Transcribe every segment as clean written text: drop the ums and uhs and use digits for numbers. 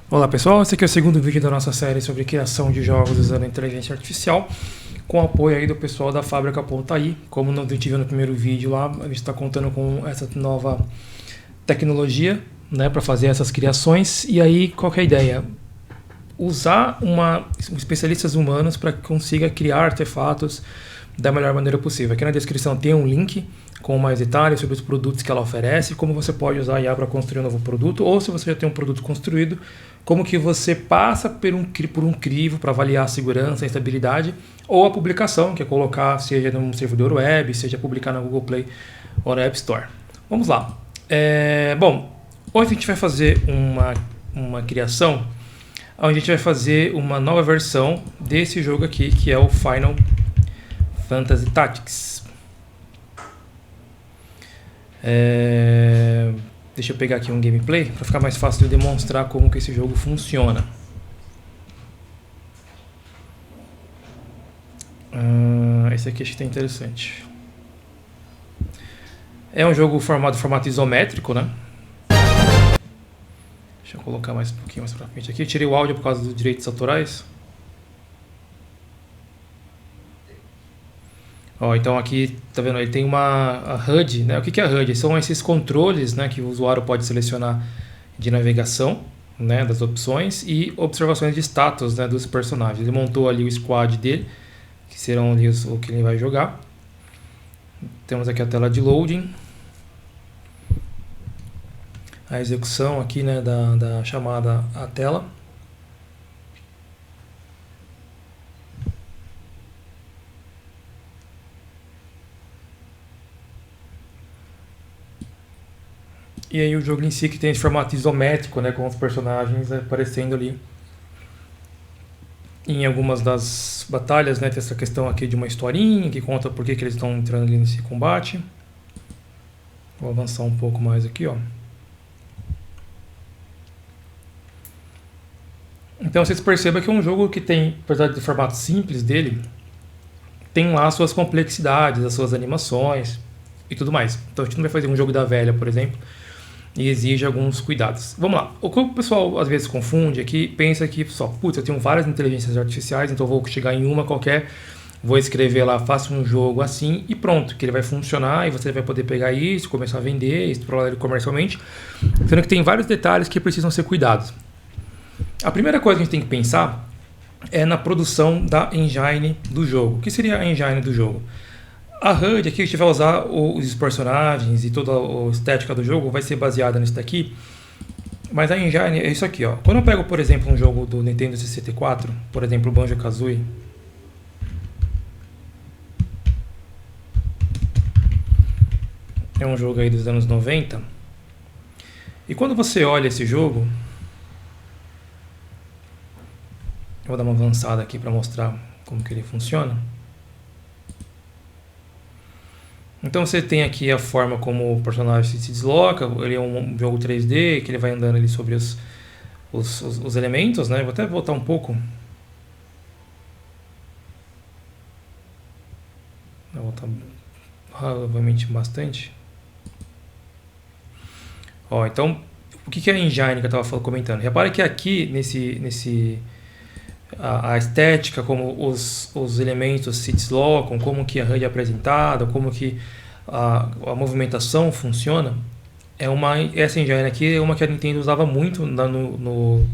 Olá pessoal, esse aqui é o segundo vídeo da nossa série sobre criação de jogos usando inteligência artificial, com apoio aí do pessoal da Fábrica.ai. Como a gente viu no primeiro vídeo lá, a gente está contando com essa nova tecnologia, né, para fazer essas criações. E aí, qual que é a ideia? Usar especialistas humanos para que consiga criar artefatos da melhor maneira possível. Aqui na descrição tem um link com mais detalhes sobre os produtos que ela oferece, como você pode usar a IA para construir um novo produto, ou se você já tem um produto construído, como que você passa por um crivo para avaliar a segurança, a estabilidade, ou a publicação, que é colocar, seja num servidor web, seja publicar na Google Play ou na App Store. Vamos lá. Bom, hoje a gente vai fazer uma criação onde a gente vai fazer uma nova versão desse jogo aqui, que é o Final Fantasy Tactics. Deixa eu pegar aqui um gameplay para ficar mais fácil de demonstrar como que esse jogo funciona. Esse aqui acho que tá interessante. É um jogo formato isométrico, né? Deixa eu colocar mais um pouquinho mais pra frente aqui. Eu tirei o áudio por causa dos direitos autorais. Ó, então aqui, tá vendo? Ele tem uma HUD, né? O que é a HUD? São esses controles, né, que o usuário pode selecionar de navegação, né, das opções e observações de status, né, dos personagens. Ele montou ali o squad dele, que serão ali o que ele vai jogar. Temos aqui a tela de loading. A execução aqui, né, da chamada à tela. E aí o jogo em si que tem esse formato isométrico, né, com os personagens aparecendo ali. Em algumas das batalhas, né, tem essa questão aqui de uma historinha que conta por que eles estão entrando ali nesse combate. Vou avançar um pouco mais aqui, ó. Então vocês percebam que é um jogo que tem, apesar do formato simples dele, tem lá as suas complexidades, as suas animações e tudo mais. Então a gente não vai fazer um jogo da velha, por exemplo, e exige alguns cuidados. Vamos lá. O que o pessoal às vezes confunde é que pensa que só, putz, eu tenho várias inteligências artificiais, então eu vou chegar em uma qualquer, vou escrever lá, faço um jogo assim e pronto, que ele vai funcionar e você vai poder pegar isso, começar a vender, explorar ele comercialmente. Sendo que tem vários detalhes que precisam ser cuidados. A primeira coisa que a gente tem que pensar é na produção da engine do jogo. O que seria a engine do jogo? A HUD aqui, a gente vai usar os personagens e toda a estética do jogo vai ser baseada nisso daqui. Mas a engine é isso aqui, ó. Quando eu pego, por exemplo, um jogo do Nintendo 64, por exemplo, o Banjo-Kazooie, é um jogo aí dos anos 90. E quando você olha esse jogo, eu vou dar uma avançada aqui para mostrar como que ele funciona. Então você tem aqui a forma como o personagem se desloca, ele é um jogo 3D, que ele vai andando ali sobre os elementos, né? Vou até voltar um pouco. Vou voltar razoavelmente bastante. Ó, então, o que é a engine que eu estava comentando? Repara que aqui, a estética, como os elementos se deslocam, como que a HUD é apresentada, como que a movimentação funciona, essa engine aqui é uma que a Nintendo usava muito no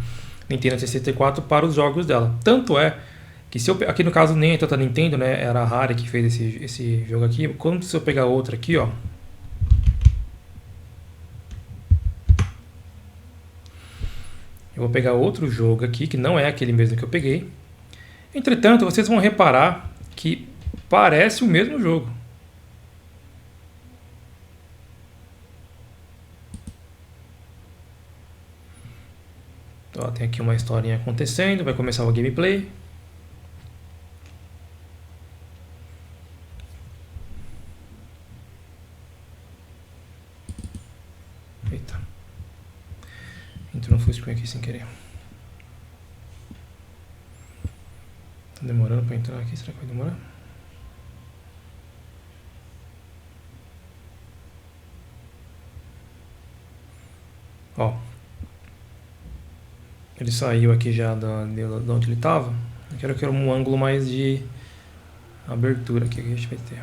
Nintendo 64 para os jogos dela. Tanto é que aqui no caso nem é tanto a Nintendo, né, era a Rare que fez esse jogo aqui. Quando se eu pegar outra aqui, ó, eu vou pegar outro jogo aqui, que não é aquele mesmo que eu peguei. Entretanto, vocês vão reparar que parece o mesmo jogo. Ó, tem aqui uma historinha acontecendo, vai começar o gameplay. Eita. Entrou no full screen aqui sem querer. Tá demorando pra entrar aqui, será que vai demorar? Ó. Ele saiu aqui já de onde ele estava. Eu quero um ângulo mais de abertura aqui que a gente vai ter.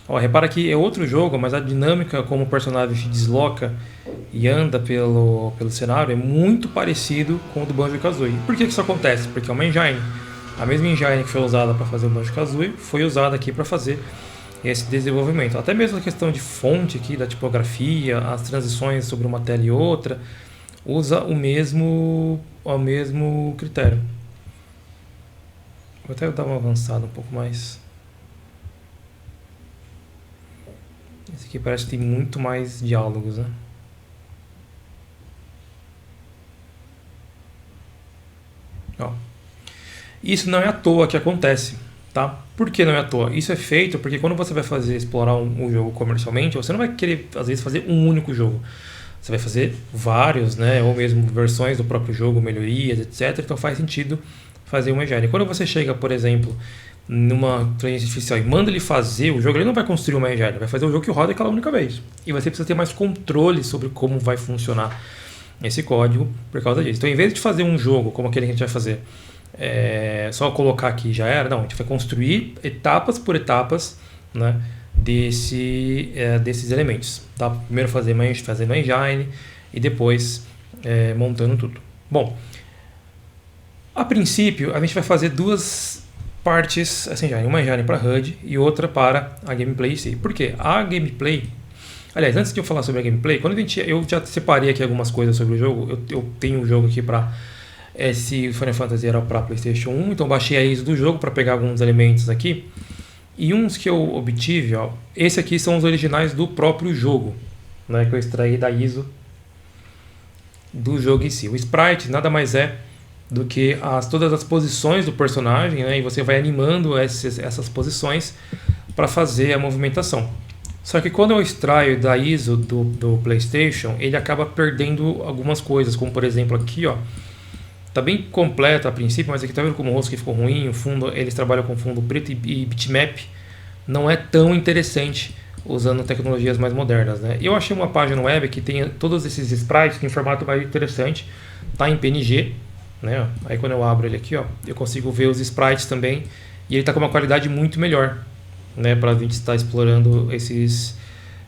Ó, repara que é outro jogo, mas a dinâmica como o personagem se desloca e anda pelo cenário é muito parecido com o do Banjo-Kazooie. Por que isso acontece? Porque é uma engine. A mesma engine que foi usada para fazer o Banjo-Kazooie foi usada aqui para fazer esse desenvolvimento. Até mesmo a questão de fonte aqui, da tipografia, as transições sobre uma tela e outra, usa o mesmo critério. Vou até dar uma avançada um pouco mais. Esse aqui parece que tem muito mais diálogos, né? Ó. Isso não é à toa que acontece, tá? Por que não é à toa? Isso é feito porque quando você vai explorar um jogo comercialmente, você não vai querer, às vezes, fazer um único jogo. Você vai fazer vários, né? Ou mesmo versões do próprio jogo, melhorias, etc. Então faz sentido fazer uma engine. Quando você chega, por exemplo, numa inteligência artificial e manda ele fazer o jogo, ele não vai construir uma engine, vai fazer o jogo que roda aquela única vez. E você precisa ter mais controle sobre como vai funcionar esse código por causa disso. Então, em vez de fazer um jogo como aquele que a gente vai fazer, só colocar aqui já era, não, a gente vai construir etapas por etapas, né, desses elementos. Tá? Primeiro fazendo uma engine e depois montando tudo. Bom, a princípio a gente vai fazer duas partes, assim, uma engine para HUD e outra para a gameplay em si. Por quê? A gameplay, aliás, antes de eu falar sobre a gameplay, eu já separei aqui algumas coisas sobre o jogo. Eu tenho um jogo aqui para esse Final Fantasy era para PlayStation 1, então baixei a ISO do jogo para pegar alguns elementos aqui. E uns que eu obtive, ó, esse aqui são os originais do próprio jogo, né, que eu extraí da ISO do jogo em si. O sprite nada mais é do que todas as posições do personagem, né, e você vai animando essas posições para fazer a movimentação. Só que quando eu extraio da ISO do PlayStation, ele acaba perdendo algumas coisas, como por exemplo aqui, ó, tá bem completo a princípio, mas aqui tá vendo como o rosto que ficou ruim, o fundo, eles trabalham com fundo preto e bitmap, não é tão interessante usando tecnologias mais modernas, né? Eu achei uma página web que tem todos esses sprites em formato mais interessante, tá em PNG, né? Aí quando eu abro ele aqui, ó, eu consigo ver os sprites também e ele tá com uma qualidade muito melhor, né, para a gente estar explorando esses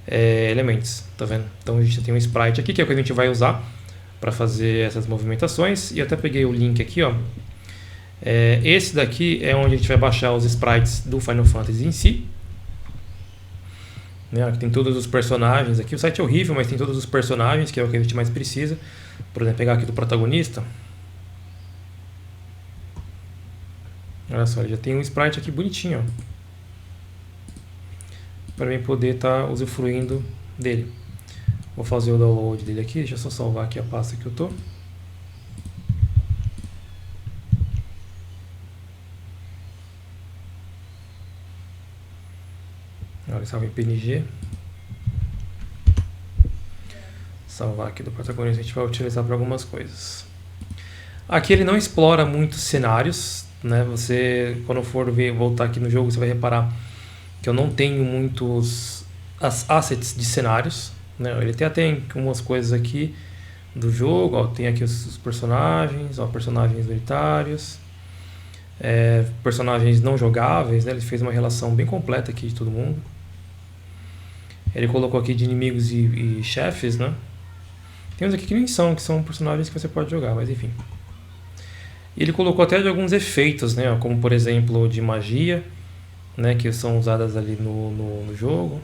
elementos, tá vendo? Então a gente tem um sprite aqui que é o que a gente vai usar para fazer essas movimentações, e eu até peguei o link aqui, ó. Esse daqui é onde a gente vai baixar os sprites do Final Fantasy em si, né? Aqui tem todos os personagens aqui. O site é horrível, mas tem todos os personagens, que é o que a gente mais precisa. Por exemplo, pegar aqui do protagonista. Olha só, ele já tem um sprite aqui bonitinho, ó, para mim poder estar usufruindo dele. Vou fazer o download dele aqui, deixa eu só salvar aqui a pasta que eu tô. Olha, salva em PNG. Salvar aqui do protagonista, a gente vai utilizar para algumas coisas. Aqui ele não explora muitos cenários, né? Você, quando for voltar aqui no jogo, você vai reparar que eu não tenho muitos assets de cenários, né? Ele tem algumas coisas aqui do jogo, ó, tem aqui os personagens, ó, personagens unitários, personagens não jogáveis, né? Ele fez uma relação bem completa aqui de todo mundo. Ele colocou aqui de inimigos e chefes, né? Tem uns aqui que nem são, que são personagens que você pode jogar, mas enfim. Ele colocou até de alguns efeitos, né? Como por exemplo de magia, né? Que são usadas ali no jogo.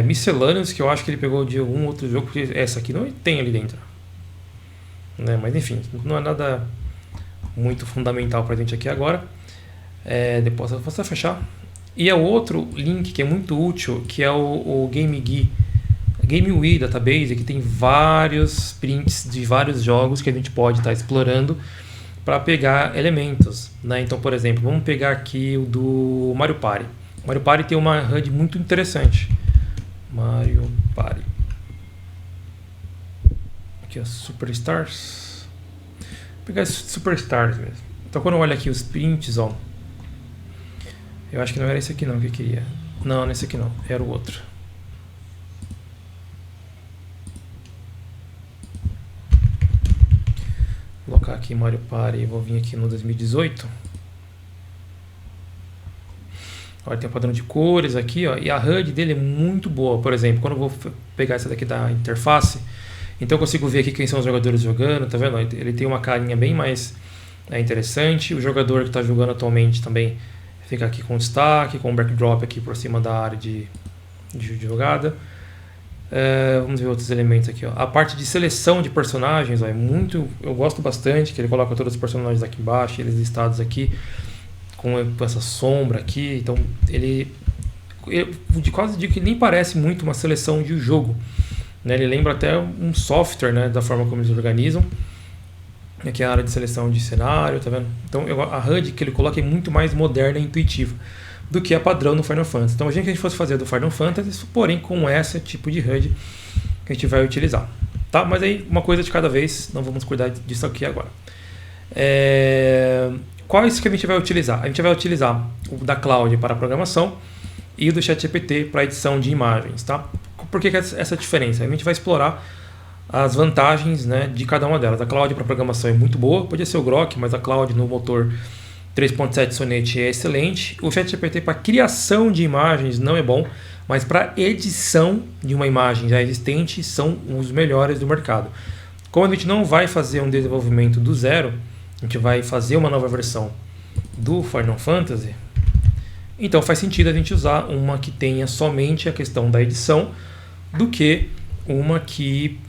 Miscelâneos, que eu acho que ele pegou de algum outro jogo, porque essa aqui não tem ali dentro, né? Mas enfim, não é nada muito fundamental pra gente aqui agora. Depois eu posso fechar. E é outro link que é muito útil, que é o GameWii Database, que tem vários prints de vários jogos que a gente pode estar explorando para pegar elementos, né? Então, por exemplo, vamos pegar aqui o do Mario Party. O Mario Party tem uma HUD muito interessante. Mario Party. Aqui, ó, Superstars. Vou pegar Superstars mesmo. Então, quando eu olho aqui os prints, ó, eu acho que não era esse aqui não que eu queria. Não, nesse aqui não. Era o outro. colocar aqui Mario Party, vou vir aqui no 2018. Olha, tem um padrão de cores aqui, ó, e a HUD dele é muito boa. Por exemplo, quando eu vou pegar essa daqui da interface, então eu consigo ver aqui quem são os jogadores jogando, tá vendo? Ele tem uma carinha bem mais interessante. O jogador que está jogando atualmente também fica aqui com destaque, com um backdrop aqui por cima da área de jogada. Vamos ver outros elementos aqui, ó. A parte de seleção de personagens, ó, é muito, eu gosto bastante, que ele coloca todos os personagens aqui embaixo, eles listados aqui com essa sombra aqui. Então ele quase digo que nem parece muito uma seleção de jogo, né? Ele lembra até um software, né, da forma como eles organizam. Aqui é a área de seleção de cenário, tá vendo? Então a HUD que ele coloca é muito mais moderna e intuitiva do que a padrão no Final Fantasy. Então a gente fosse fazer do Final Fantasy, porém com esse tipo de HUD que a gente vai utilizar, tá? Mas aí uma coisa de cada vez, não vamos cuidar disso aqui agora. Quais que a gente vai utilizar? A gente vai utilizar o da Cloud para programação e o do ChatGPT para edição de imagens, tá? Por que essa diferença? A gente vai explorar as vantagens, né, de cada uma delas. A Cloud para programação é muito boa, podia ser o Grok, mas a Cloud no motor 3.7 Sonnet é excelente. O ChatGPT para criação de imagens não é bom, mas para edição de uma imagem já existente são os melhores do mercado. Como a gente não vai fazer um desenvolvimento do zero, a gente vai fazer uma nova versão do Final Fantasy, então faz sentido a gente usar uma que tenha somente a questão da edição do que uma que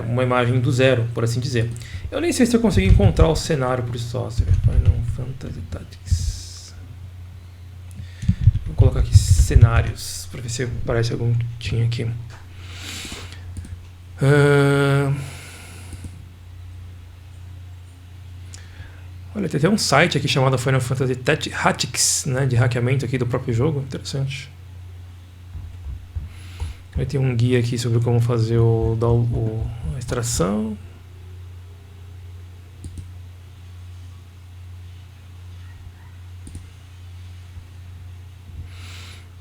uma imagem do zero, por assim dizer. Eu nem sei se eu consegui encontrar o cenário por só. Final Fantasy Tactics. Vou colocar aqui cenários para ver se aparece algum que tinha aqui. Olha, tem até um site aqui chamado Final Fantasy Tactics, né, de hackeamento aqui do próprio jogo. Interessante. Aí tem um guia aqui sobre como fazer a extração.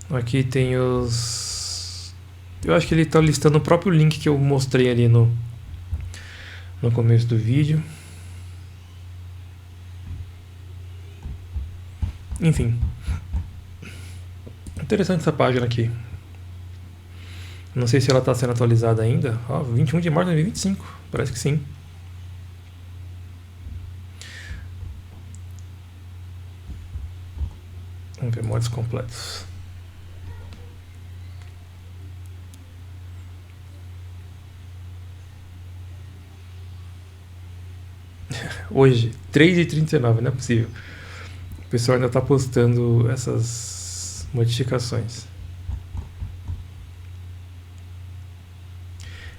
Aqui tem os... Eu acho que ele está listando o próprio link que eu mostrei ali no começo do vídeo. Enfim. Interessante essa página aqui. Não sei se ela está sendo atualizada ainda. 21 de março de 2025. Parece que sim. Vamos ver mods completos. Hoje, 3h39, não é possível. O pessoal ainda está postando essas modificações.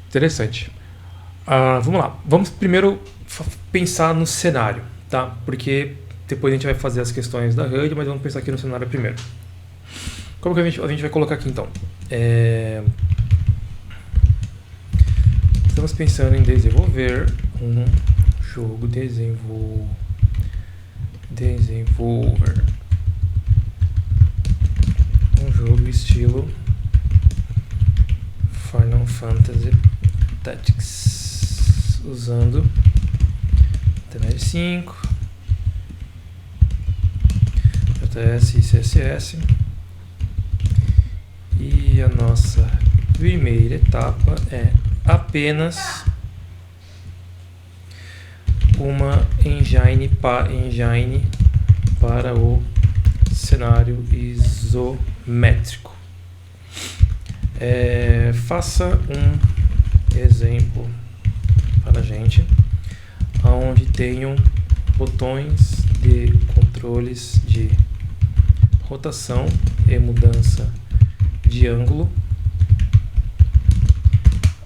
Interessante. Vamos lá. Vamos primeiro pensar no cenário, tá? Porque depois a gente vai fazer as questões da HUD, mas vamos pensar aqui no cenário primeiro. Como que a gente vai colocar aqui então? Estamos pensando em desenvolver um jogo desenvolver um jogo estilo Final Fantasy Tactics usando HTML5, JS e CSS, e a nossa primeira etapa é apenas uma engine para o cenário isométrico. Faça um exemplo para a gente onde tenham botões de controles de rotação e mudança de ângulo,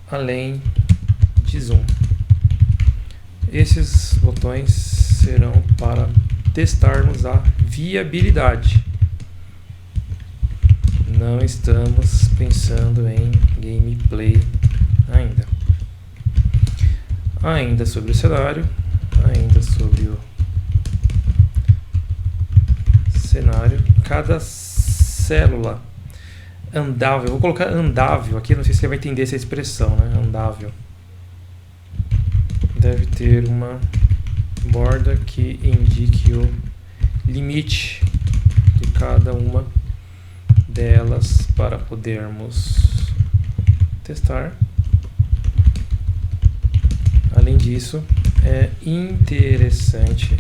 além de zoom. Esses botões serão para testarmos a viabilidade. Não estamos pensando em gameplay ainda. Ainda sobre o cenário, cada célula andável. Vou colocar andável aqui, não sei se você vai entender essa expressão, né? Andável. Deve ter uma borda que indique o limite de cada uma delas para podermos testar. Além disso, é interessante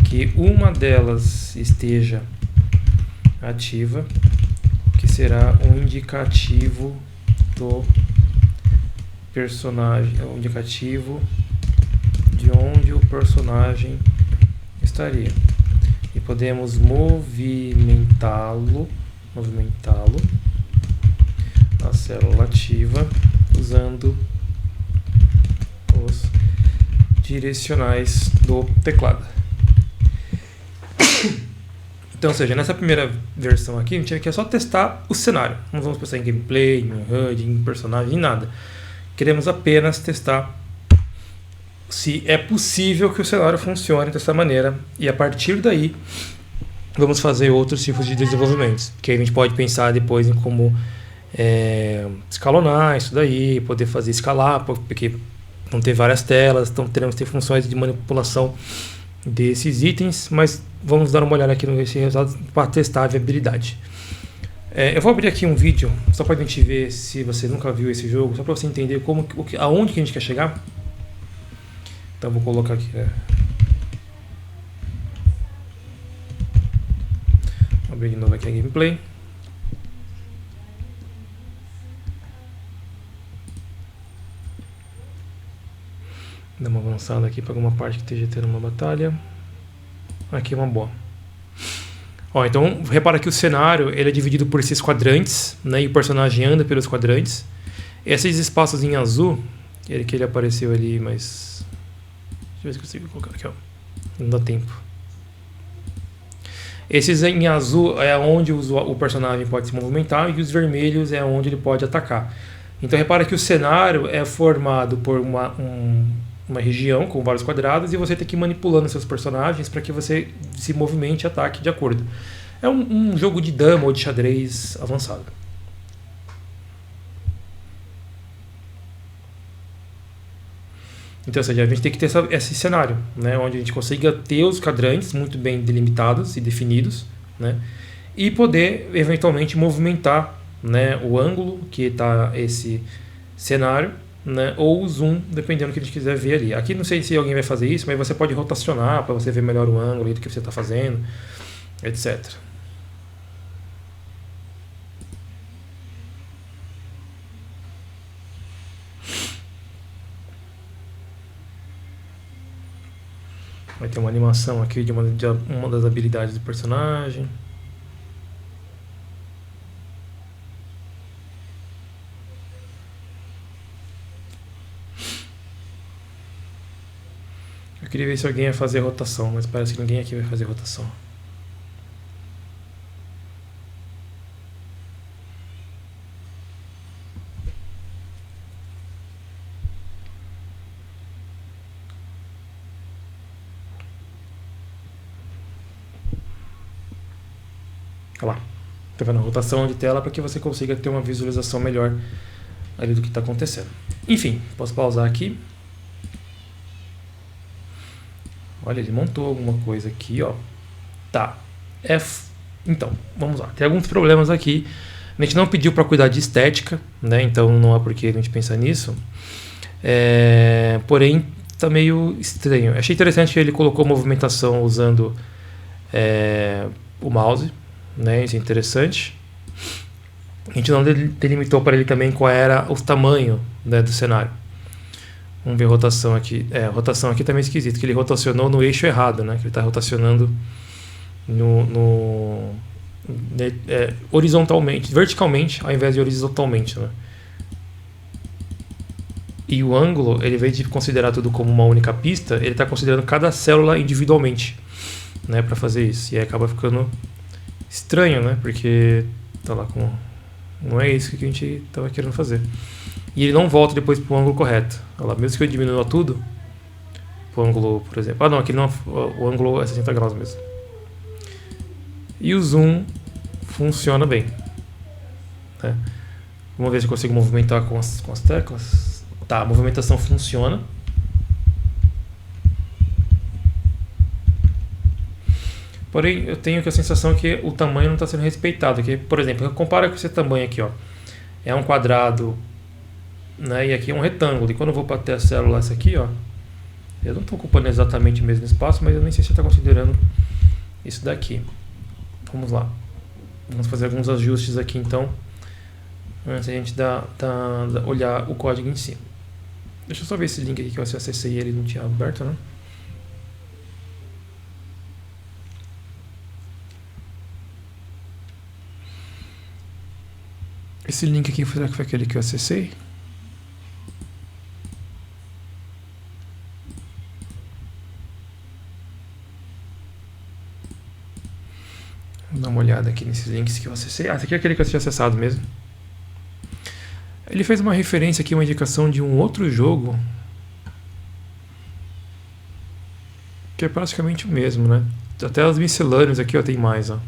que uma delas esteja ativa, que será um indicativo do personagem, um indicativo de onde o personagem estaria. E podemos movimentá-lo, a célula ativa, usando os direcionais do teclado. Então, ou seja, nessa primeira versão aqui, a gente quer só testar o cenário. Não vamos pensar em gameplay, em HUD, em personagem, em nada. Queremos apenas testar se é possível que o cenário funcione dessa maneira. E a partir daí, vamos fazer outros tipos de desenvolvimentos. Que a gente pode pensar depois em como escalonar isso daí, poder fazer escalar, porque vão ter várias telas, então teremos que ter funções de manipulação desses itens, mas vamos dar uma olhada aqui nesse resultado para testar a viabilidade. Eu vou abrir aqui um vídeo, só para a gente ver se você nunca viu esse jogo, só para você entender aonde que a gente quer chegar. Então vou colocar aqui. Vou abrir de novo aqui a gameplay. Dá uma avançada aqui para alguma parte que esteja tendo uma batalha. Aqui é uma boa. Ó, então repara que o cenário ele é dividido por esses quadrantes, né? E o personagem anda pelos quadrantes. Esses espaços em azul, que ele apareceu ali, mas deixa eu ver se consigo colocar aqui, ó. Não dá tempo. Esses em azul é onde o personagem pode se movimentar e os vermelhos é onde ele pode atacar. Então repara que o cenário é formado por uma região com vários quadrados e você tem que ir manipulando seus personagens para que você se movimente e ataque de acordo. É um jogo de dama ou de xadrez avançado. Então, ou seja, a gente tem que ter esse cenário, né, onde a gente consiga ter os quadrantes muito bem delimitados e definidos, né, e poder eventualmente movimentar, né, o ângulo que está esse cenário, né, ou o zoom, dependendo do que a gente quiser ver ali. Aqui não sei se alguém vai fazer isso, mas você pode rotacionar para você ver melhor o ângulo do que você está fazendo, etc. Vai ter uma animação aqui de uma das habilidades do personagem. Eu queria ver se alguém ia fazer rotação, mas parece que ninguém aqui vai fazer rotação. Olha lá, tá vendo a rotação de tela para que você consiga ter uma visualização melhor ali do que está acontecendo. Enfim, posso pausar aqui. Olha, ele montou alguma coisa aqui, ó. Tá. Então, vamos lá. Tem alguns problemas aqui. A gente não pediu para cuidar de estética, né? Então não há por que a gente pensar nisso. Porém, tá meio estranho. Achei interessante que ele colocou movimentação usando o mouse, né? Isso é interessante. A gente não delimitou para ele também qual era o tamanho, né, do cenário. Vamos ver a rotação aqui. A rotação aqui tá meio esquisito, que ele rotacionou no eixo errado, né? Que ele está rotacionando horizontalmente, verticalmente, ao invés de horizontalmente, né? E o ângulo, ele, ao invés de considerar tudo como uma única pista, ele está considerando cada célula individualmente, né? Para fazer isso. E aí acaba ficando estranho, né? Porque tá lá com... não é isso que a gente estava querendo fazer. E ele não volta depois para o ângulo correto. Olha lá, mesmo que eu diminua tudo, o ângulo, por exemplo... não, aqui não, o ângulo é 60 graus mesmo. E o zoom funciona bem. né? Vamos ver se eu consigo movimentar com as teclas. Tá, a movimentação funciona. Porém, eu tenho a sensação que o tamanho não está sendo respeitado. Que, por exemplo, compara com esse tamanho aqui, ó. É um quadrado, né? E aqui é um retângulo. E quando eu vou para ter a célula essa aqui, ó, eu não estou ocupando exatamente o mesmo espaço, mas eu nem sei se você está considerando isso daqui. Vamos lá. Vamos fazer alguns ajustes aqui, então, antes a gente olhar o código em si. Deixa eu só ver esse link aqui que eu acessei ele não tinha aberto, né? Esse link aqui, será que foi aquele que eu acessei? Vou dar uma olhada aqui nesses links que eu acessei. Ah, esse aqui é aquele que eu tinha acessado mesmo. Ele fez uma referência aqui, uma indicação de um outro jogo que é praticamente o mesmo, né? Até os miscelâneos aqui, ó, tem mais, ó.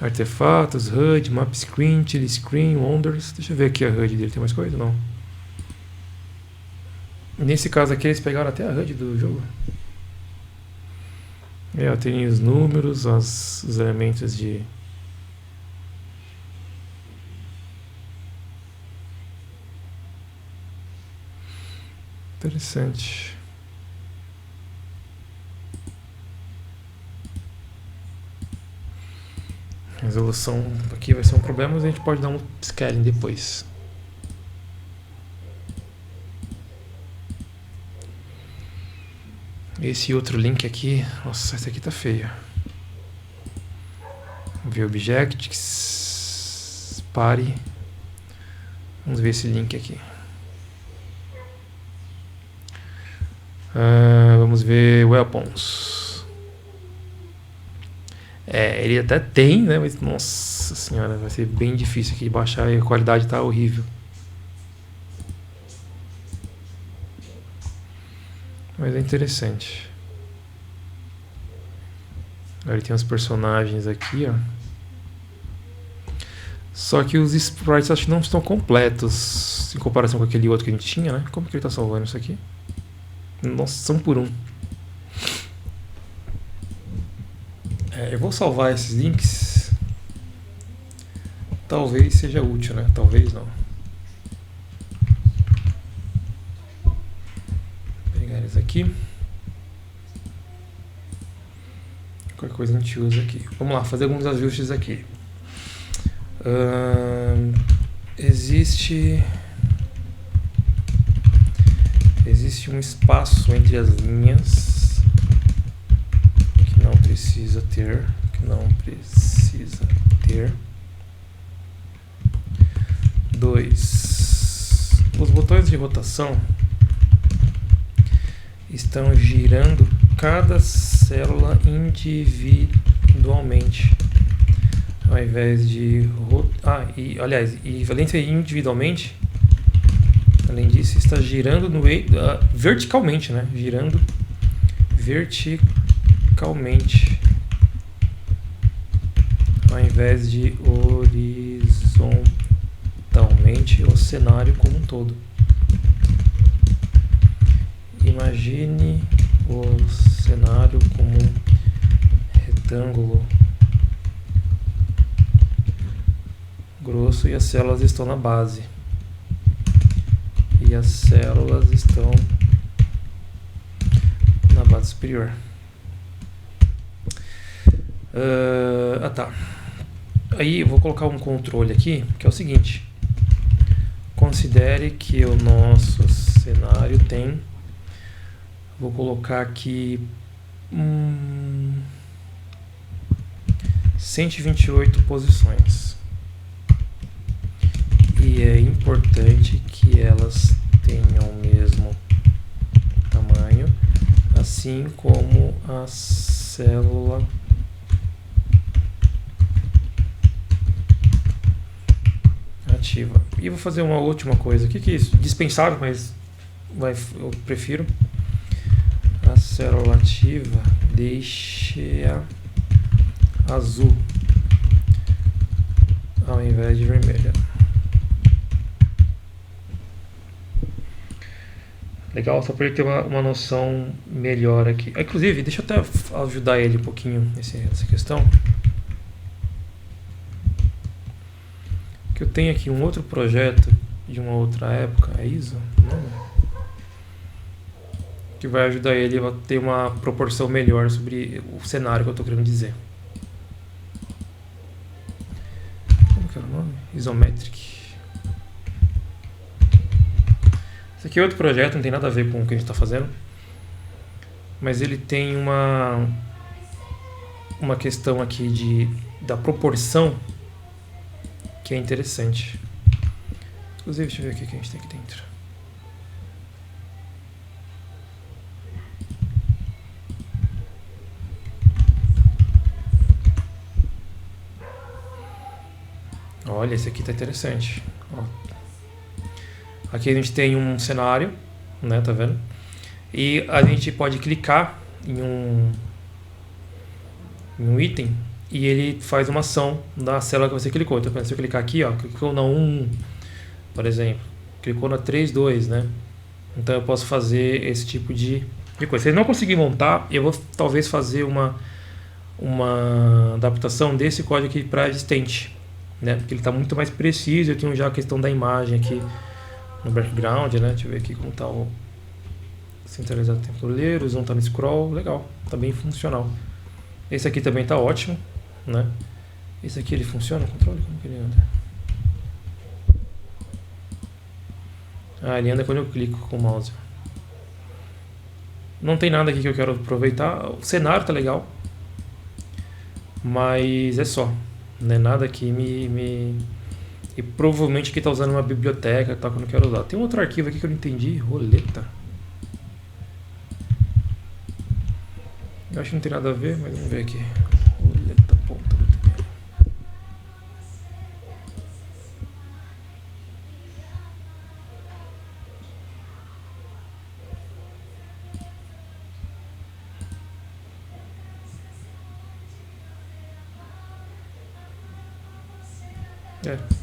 Artefatos, HUD, Map Screen, Chili Screen, Wonders. Deixa eu ver aqui a HUD dele. Tem mais coisa? Não. Nesse caso aqui eles pegaram até a HUD do jogo. É, tem os números, os elementos de... Interessante. Resolução aqui vai ser um problema, mas a gente pode dar um scaling depois. Esse outro link aqui, nossa, esse aqui tá feio. Ver Objects, pare. Vamos ver esse link aqui. Vamos ver Weapons. É, ele até tem, né? Mas nossa senhora, vai ser bem difícil aqui de baixar e a qualidade tá horrível. Mas é interessante. Agora ele tem os personagens aqui, ó. Só que os sprites acho que não estão completos em comparação com aquele outro que a gente tinha, né? Como que ele tá salvando isso aqui? Nossa, são por um. Eu vou salvar esses links. Talvez seja útil, né? Talvez não. Vou pegar eles aqui. Qualquer coisa a gente usa aqui. Vamos lá, fazer alguns ajustes aqui. Existe um espaço entre as linhas que não precisa ter. Os botões de rotação estão girando cada célula individualmente, ao invés de além de ser individualmente, além disso, está girando verticalmente, né? Girando verticalmente, ao invés de horizontalmente, o cenário como um todo. Imagine o cenário como um retângulo grosso e as células estão na base. E as células estão na base superior. Tá. Aí eu vou colocar um controle aqui, que é o seguinte. Considere que o nosso cenário tem... Vou colocar aqui 128 posições. E é importante que elas tenham o mesmo tamanho, assim como a célula ativa. E vou fazer uma última coisa. O que é isso? Dispensável, mas eu prefiro. A célula ativa, deixe-a azul. ao invés de vermelha. Legal, só para ele ter uma noção melhor aqui. Inclusive, deixa eu até ajudar ele um pouquinho nessa questão. Que eu tenho aqui um outro projeto de uma outra época, é ISO? Não. Que vai ajudar ele a ter uma proporção melhor sobre o cenário que eu estou querendo dizer. Como que era o nome? Isometric. Esse aqui é outro projeto, não tem nada a ver com o que a gente está fazendo. Mas ele tem uma questão aqui da proporção que é interessante. Inclusive, deixa eu ver o que a gente tem aqui dentro. Olha, esse aqui tá interessante. Ó. Aqui a gente tem um cenário, né, tá vendo? E a gente pode clicar em um item e ele faz uma ação na célula que você clicou. Então, se eu clicar aqui, ó, clicou na 1, por exemplo, clicou na 3.2, né? Então eu posso fazer esse tipo de coisa. Se eu não conseguir montar, eu vou talvez fazer uma adaptação desse código aqui para existente, né? Porque ele está muito mais preciso. Eu tenho já a questão da imagem aqui no background, né? Deixa eu ver aqui como está o centralizado temporeiro, o zoom está no scroll, legal, está bem funcional. Esse aqui também está ótimo, né? Esse aqui ele funciona, o controle, como que ele anda? Ah, ele anda quando eu clico com o mouse. Não tem nada aqui que eu quero aproveitar. O cenário tá legal, mas é só, né? Nada aqui E provavelmente aqui tá usando uma biblioteca, tá, que eu não quero usar. Tem um outro arquivo aqui que eu não entendi, roleta. Eu acho que não tem nada a ver, mas vamos ver aqui. Roleta, ponta, muito bem.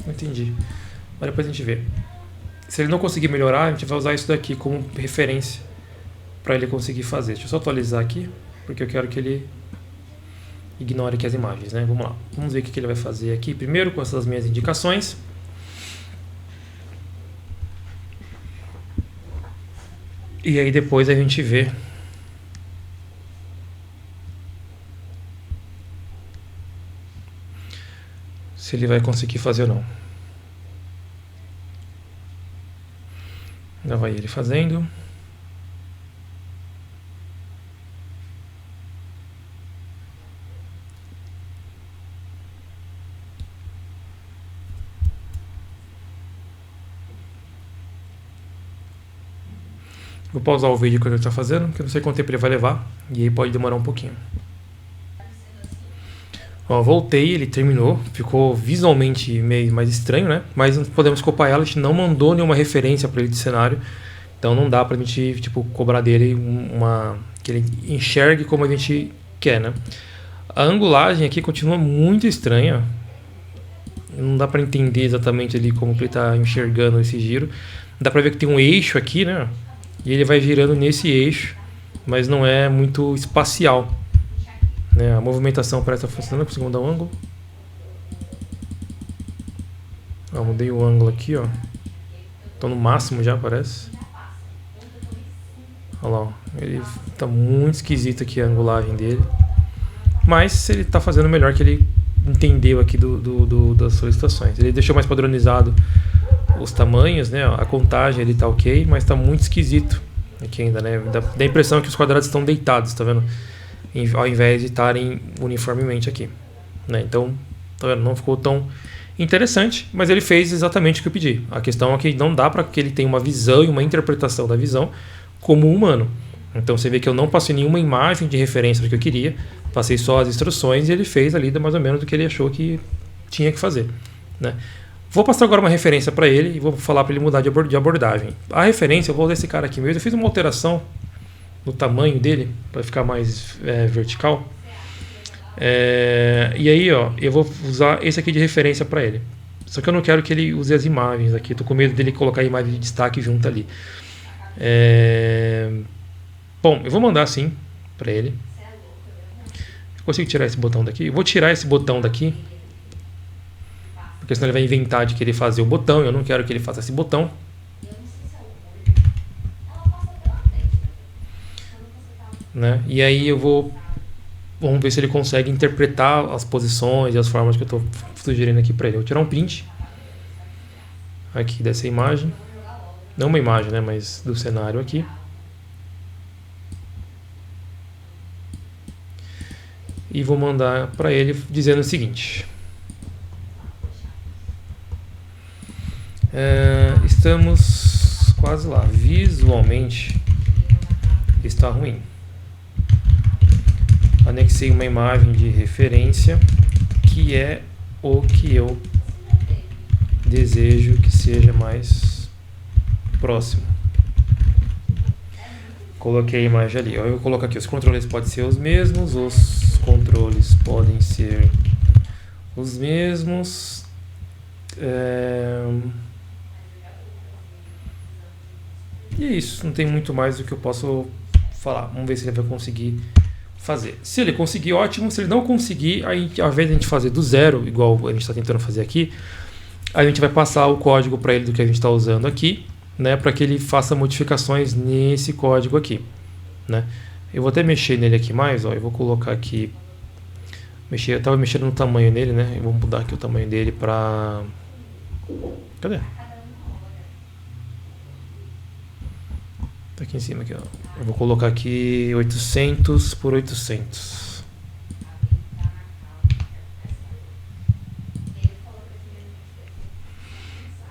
Não entendi. Mas depois a gente vê. Se ele não conseguir melhorar, a gente vai usar isso daqui como referência para ele conseguir fazer. Deixa eu só atualizar aqui, porque eu quero que ele ignore aqui as imagens, né? Vamos lá. Vamos ver o que ele vai fazer aqui. Primeiro com essas minhas indicações. E aí depois a gente vê se ele vai conseguir fazer ou não. Já vai ele fazendo. Vou pausar o vídeo que ele está fazendo, porque eu não sei quanto tempo ele vai levar, e aí pode demorar um pouquinho. Ó, voltei, ele terminou, ficou visualmente meio mais estranho, né? Mas não podemos culpar ela, a gente não mandou nenhuma referência para ele de cenário, então não dá pra gente, tipo, cobrar dele que ele enxergue como a gente quer, né? A angulagem aqui continua muito estranha, não dá pra entender exatamente ali como que ele tá enxergando esse giro. Dá pra ver que tem um eixo aqui, né? E ele vai girando nesse eixo, mas não é muito espacial, né? A movimentação parece estar funcionando. Consigo mudar o ângulo. Ó, mudei o ângulo aqui, ó. Tô no máximo já, parece. Olha lá, ó. Ele tá muito esquisito aqui a angulagem dele. Mas ele tá fazendo o melhor que ele entendeu aqui das solicitações. Ele deixou mais padronizado os tamanhos, né? A contagem ele tá ok, mas tá muito esquisito aqui ainda, né? Dá a impressão que os quadrados estão deitados, tá vendo? Ao invés de estarem uniformemente aqui, né? Então, tá vendo? Não ficou tão interessante, mas ele fez exatamente o que eu pedi. A questão é que não dá para que ele tenha uma visão e uma interpretação da visão como humano. Então você vê que eu não passei nenhuma imagem de referência do que eu queria, passei só as instruções e ele fez ali mais ou menos o que ele achou que tinha que fazer, né? Vou passar agora uma referência para ele e vou falar para ele mudar de abordagem. A referência, eu vou usar esse cara aqui mesmo. Eu fiz uma alteração no tamanho dele para ficar mais vertical. E aí, ó, eu vou usar esse aqui de referência para ele. Só que eu não quero que ele use as imagens aqui. Tô com medo dele colocar a imagem de destaque junto ali. Bom, eu vou mandar assim para ele. Eu consigo tirar esse botão daqui? Eu vou tirar esse botão daqui, porque senão ele vai inventar de querer fazer o botão. Eu não quero que ele faça esse botão. Né? E aí eu vou... Vamos ver se ele consegue interpretar as posições e as formas que eu estou sugerindo aqui para ele. Eu vou tirar um print aqui dessa imagem. Não uma imagem, né? Mas do cenário aqui. E vou mandar para ele dizendo o seguinte. Estamos quase lá. Visualmente está ruim. Anexei uma imagem de referência que é o que eu desejo que seja mais próximo. Coloquei a imagem ali. Eu vou colocar aqui, os controles podem ser os mesmos, os controles podem ser os mesmos. E é isso, não tem muito mais do que eu posso falar. Vamos ver se ele vai conseguir fazer. Se ele conseguir, ótimo. Se ele não conseguir, aí, ao invés de a gente fazer do zero, igual a gente está tentando fazer aqui, a gente vai passar o código para ele do que a gente está usando aqui, né, para que ele faça modificações nesse código aqui, né. Eu vou até mexer nele aqui mais, ó, eu vou colocar aqui, eu estava mexendo no tamanho nele, né, eu vou mudar aqui o tamanho dele para... Cadê? Tá aqui em cima, aqui, ó. Eu vou colocar aqui 800 por 800.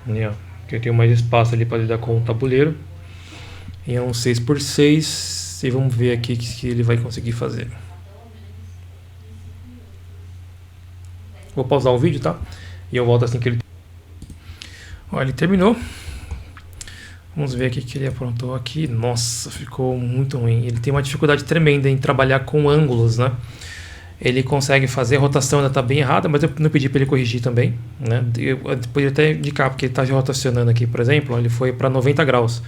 E, ó, que eu tenho mais espaço ali para lidar com o tabuleiro. E é um 6 por 6. E vamos ver aqui o que ele vai conseguir fazer. Vou pausar o vídeo, tá? E eu volto assim que ele... Ó, ele terminou. Vamos ver aqui o que ele aprontou aqui. Nossa, ficou muito ruim. Ele tem uma dificuldade tremenda em trabalhar com ângulos, né? Ele consegue fazer, a rotação ainda está bem errada, mas eu não pedi para ele corrigir também, né? Eu poderia até indicar, porque ele está rotacionando aqui, por exemplo, ele foi para 90 graus.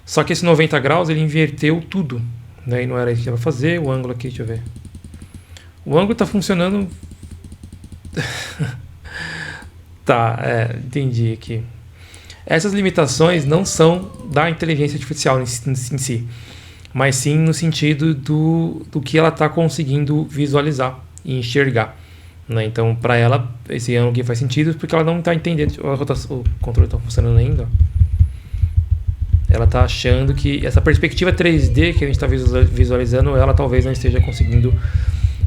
Só que esse 90 graus ele inverteu tudo, né? E não era isso que ele ia fazer. O ângulo aqui, deixa eu ver. O ângulo está funcionando... Tá, entendi aqui. Essas limitações não são da inteligência artificial em si, mas sim no sentido do que ela está conseguindo visualizar e enxergar, né? Então, para ela, esse ângulo aqui faz sentido porque ela não está entendendo. O controle está funcionando ainda. Ela está achando que essa perspectiva 3D que a gente está visualizando, ela talvez não esteja conseguindo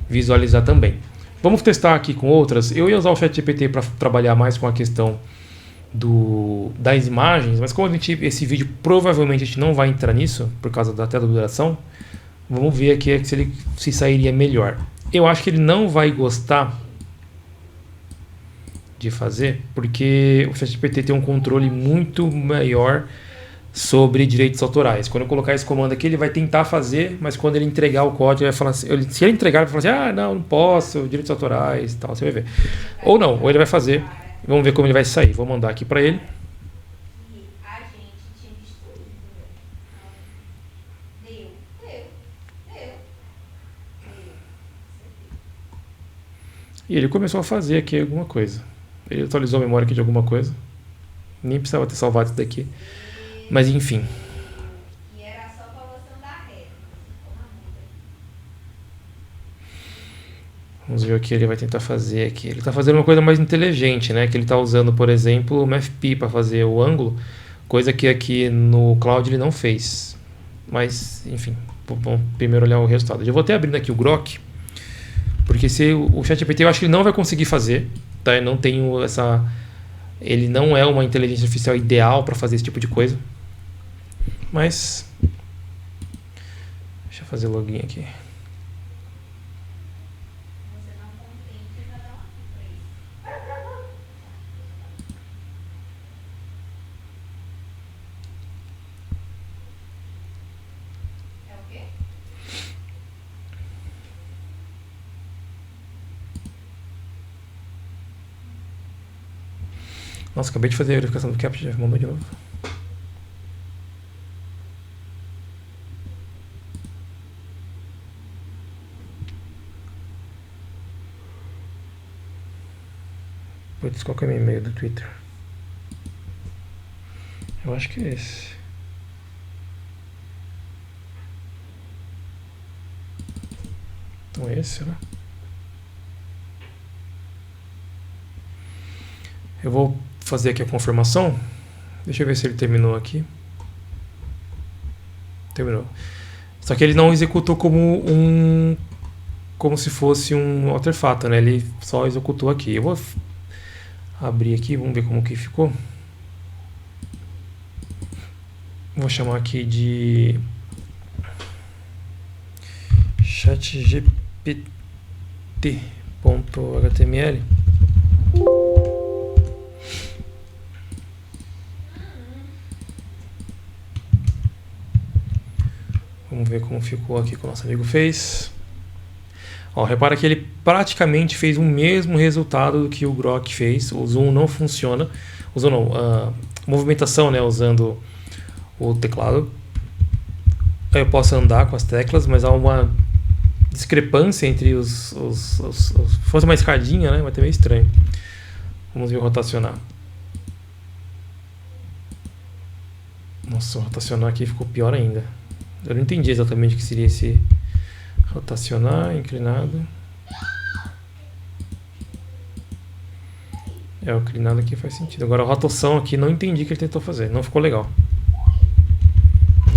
visualizar também. Vamos testar aqui com outras. Eu ia usar o ChatGPT para trabalhar mais com a questão das imagens, mas como esse vídeo provavelmente a gente não vai entrar nisso por causa da tela de duração, vamos ver aqui se ele se sairia melhor. Eu acho que ele não vai gostar de fazer, porque o ChatGPT tem um controle muito maior sobre direitos autorais. Quando eu colocar esse comando aqui, ele vai tentar fazer, mas quando ele entregar o código, ele vai falar assim, se ele entregar, ele vai falar assim, não posso, direitos autorais e tal, você vai ver. Ou não, ou ele vai fazer. Vamos ver como ele vai sair. Vou mandar aqui para ele. E ele começou a fazer aqui alguma coisa. Ele atualizou a memória aqui de alguma coisa. Nem precisava ter salvado isso daqui. Mas enfim. Vamos ver o que ele vai tentar fazer aqui. Ele está fazendo uma coisa mais inteligente, né? Que ele está usando, por exemplo, o MFP para fazer o ângulo, coisa que aqui no Cloud ele não fez. Mas, enfim, vamos primeiro olhar o resultado. Eu vou até abrindo aqui o Grok, porque se o ChatGPT eu acho que ele não vai conseguir fazer, tá? Eu não tenho essa... Ele não é uma inteligência artificial ideal para fazer esse tipo de coisa. Mas... Deixa eu fazer login aqui. Nossa, acabei de fazer a verificação do Captcha, já mandou de novo. Putz, qual que é o meu e-mail do Twitter? Eu acho que é esse. Então é esse, né? Eu vou fazer aqui a confirmação. Deixa eu ver se ele terminou aqui. Terminou. Só que ele não executou como se fosse um artefato, né? Ele só executou aqui. Eu vou abrir aqui, vamos ver como que ficou. Vou chamar aqui de chatgpt.html. Vamos ver como ficou aqui que o nosso amigo fez. Ó, repara que ele praticamente fez o mesmo resultado do que o Grok fez. O zoom não funciona. O zoom não, a movimentação, né, usando o teclado. Eu posso andar com as teclas, mas há uma discrepância entre os se fosse uma escadinha, né, vai ter meio estranho. Vamos ver o rotacionar. Nossa, o rotacionar aqui ficou pior ainda. Eu não entendi exatamente o que seria esse rotacionar, inclinado. O inclinado aqui faz sentido. Agora a rotação aqui não entendi o que ele tentou fazer. Não ficou legal.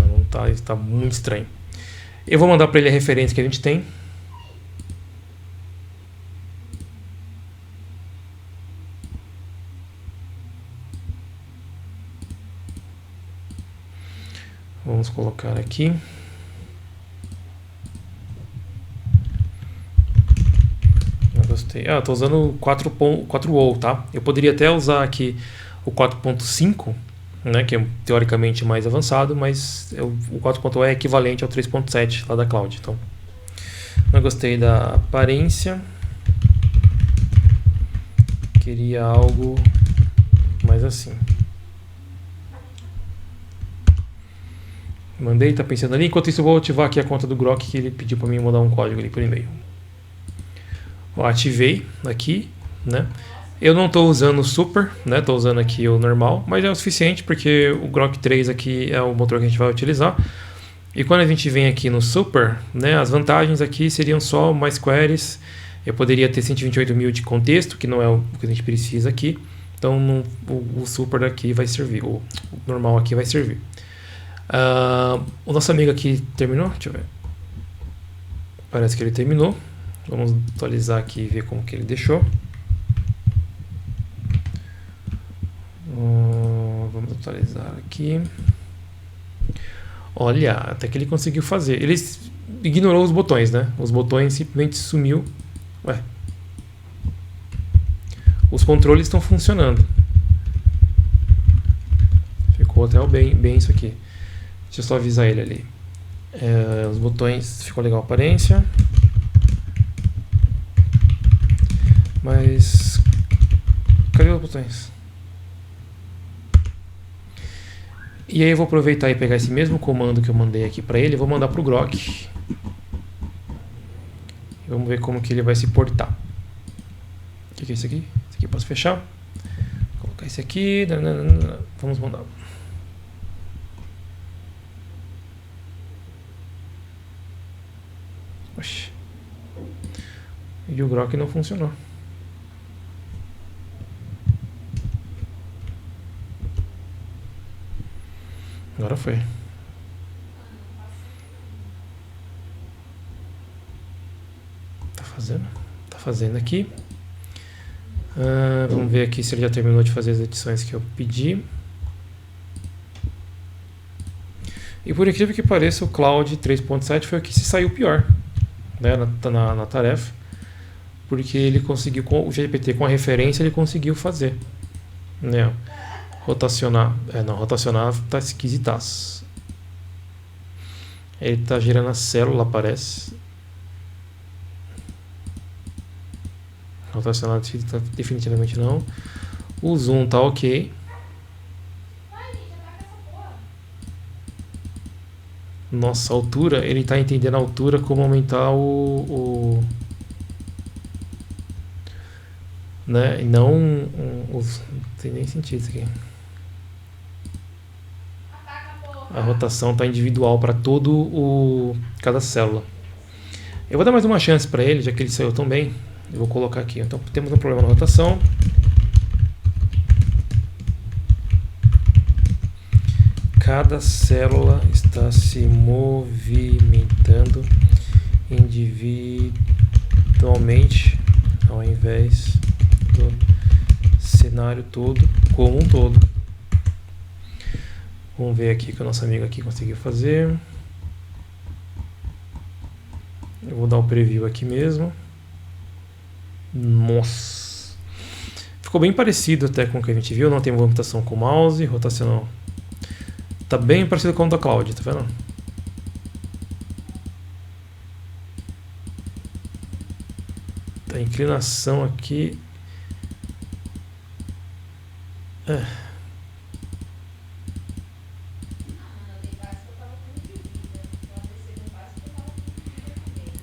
Não tá, está muito estranho. Eu vou mandar para ele a referência que a gente tem. Vamos colocar aqui. Não gostei. Ah, estou usando o 4.0, tá? Eu poderia até usar aqui o 4.5, né, que é teoricamente mais avançado, mas o 4.0 é equivalente ao 3.7 lá da Cloud. Então, não gostei da aparência. Queria algo mais assim. Mandei, tá pensando ali. Enquanto isso, eu vou ativar aqui a conta do Grok, que ele pediu para mim mandar um código ali por e-mail. Ó, ativei aqui, né? Eu não estou usando o Super, né? Estou usando aqui o normal, mas é o suficiente porque o Grok 3 aqui é o motor que a gente vai utilizar. E quando a gente vem aqui no Super, né? As vantagens aqui seriam só mais queries. Eu poderia ter 128 mil de contexto, que não é o que a gente precisa aqui. Então o Super daqui vai servir, o normal aqui vai servir. O nosso amigo aqui terminou? Deixa eu ver. Parece que ele terminou. Vamos atualizar aqui e ver como que ele deixou. Vamos atualizar aqui. Olha, até que ele conseguiu fazer. Ele ignorou os botões, né? Os botões simplesmente sumiu. Ué. Os controles estão funcionando. Ficou até bem isso aqui. Deixa eu só avisar ele ali. Os botões, ficou legal a aparência. Mas cadê os botões? E aí eu vou aproveitar e pegar esse mesmo comando que eu mandei aqui para ele, vou mandar para o Grok. Vamos ver como que ele vai se portar. O que é isso aqui? Esse aqui eu posso fechar. Vou colocar esse aqui. Vamos mandar. Oxi. E o Grok não funcionou. Agora foi. Tá fazendo aqui. Vamos ver aqui se ele já terminou de fazer as edições que eu pedi. E por incrível que pareça, o Cloud 3.7 foi o que se saiu pior, né, na tarefa. Porque ele conseguiu, com o GPT com a referência, ele conseguiu fazer, né? Rotacionar. Não, rotacionar tá esquisitaço. Ele tá girando a célula, parece. Rotacionar definitivamente não. O zoom tá ok. Nossa, a altura, ele tá entendendo a altura como aumentar né? E não não tem nem sentido isso aqui. A rotação tá individual para cada célula. Eu vou dar mais uma chance para ele, já que ele saiu tão bem. Eu vou colocar aqui. Então temos um problema na rotação. Cada célula está se movimentando individualmente ao invés do cenário todo como um todo. Vamos ver aqui o que o nosso amigo aqui conseguiu fazer. Eu vou dar um preview aqui mesmo. Nossa! Ficou bem parecido até com o que a gente viu. Não tem movimentação com o mouse, rotacional. Tá bem parecido com o da Cloud, tá vendo? A inclinação aqui.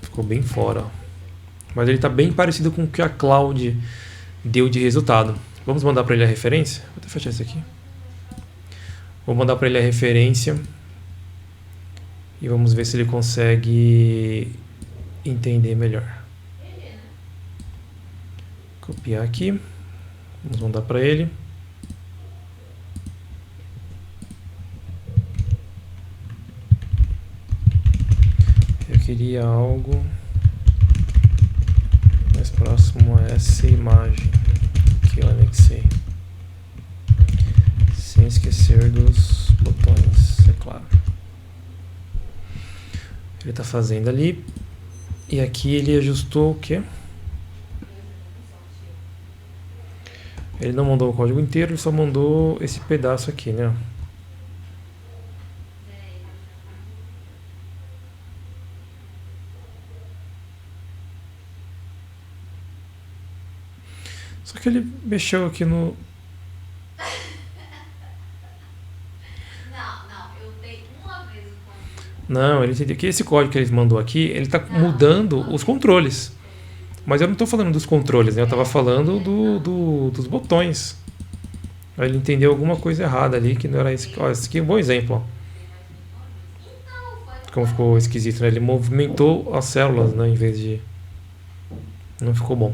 Ficou bem fora. Mas ele tá bem parecido com o que a Cloud deu de resultado. Vamos mandar para ele a referência? Vou até fechar isso aqui. Vou mandar para ele a referência e vamos ver se ele consegue entender melhor. Copiar aqui. Vamos mandar para ele. Eu queria algo mais próximo a essa imagem que eu anexei. Sem esquecer dos botões, é claro. Ele está fazendo ali. E aqui ele ajustou o quê? Ele não mandou o código inteiro, ele só mandou esse pedaço aqui, né? Só que ele mexeu aqui no... Não, ele entendeu que esse código que ele mandou aqui, ele está mudando os controles. Mas eu não estou falando dos controles, né? Eu estava falando dos botões. Aí ele entendeu alguma coisa errada ali, que não era isso. Ó, esse aqui é um bom exemplo. Ó. Como ficou esquisito, né? Ele movimentou as células, né? Em vez de... Não ficou bom.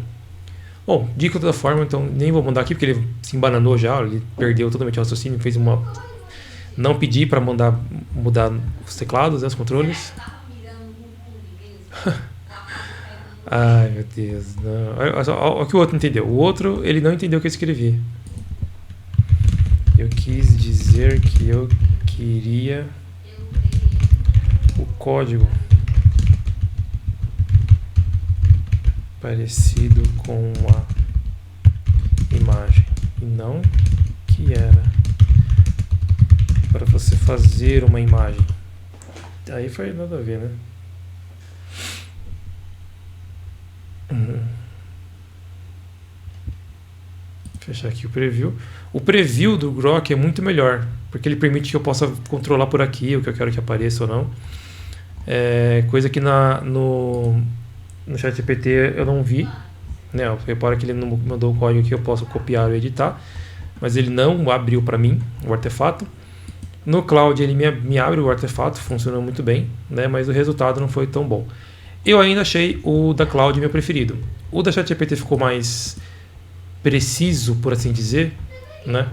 Bom, de toda forma, então nem vou mandar aqui, porque ele se embananou já, ele perdeu totalmente o raciocínio, fez uma... Não pedi para mudar os teclados, né, os controles. Ai, meu Deus. Não. Olha o que o outro entendeu. O outro, ele não entendeu o que eu escrevi. Eu quis dizer que eu queria o código parecido com a imagem. E não que era para você fazer uma imagem. Aí foi nada a ver, né? Fechar aqui o preview. O preview do Grok é muito melhor, porque ele permite que eu possa controlar por aqui o que eu quero que apareça ou não. Coisa que no ChatGPT eu não vi, né? Repara que ele não mandou o código que eu posso copiar e editar, mas ele não abriu para mim o artefato. No Cloud ele me abre o artefato, funcionou muito bem, né? Mas o resultado não foi tão bom. Eu ainda achei o da Cloud meu preferido. O da ChatGPT ficou mais preciso, por assim dizer, né?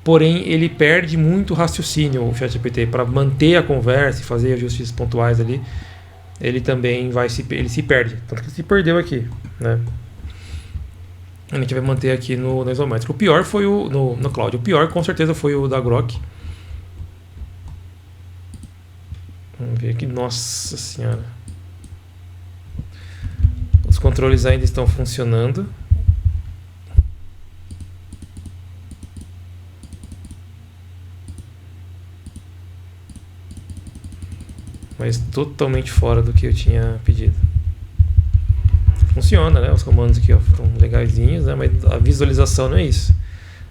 Porém, ele perde muito raciocínio, o ChatGPT, para manter a conversa e fazer ajustes pontuais ali. Ele também ele se perde. Tanto que se perdeu aqui, né? A gente vai manter aqui no isométrico. O pior foi no Cloud. O pior, com certeza, foi o da Grok. Vamos ver aqui. Nossa Senhora. Os controles ainda estão funcionando. Mas totalmente fora do que eu tinha pedido. Funciona, né? Os comandos aqui ó, estão legaisinhos, né? Mas a visualização não é isso.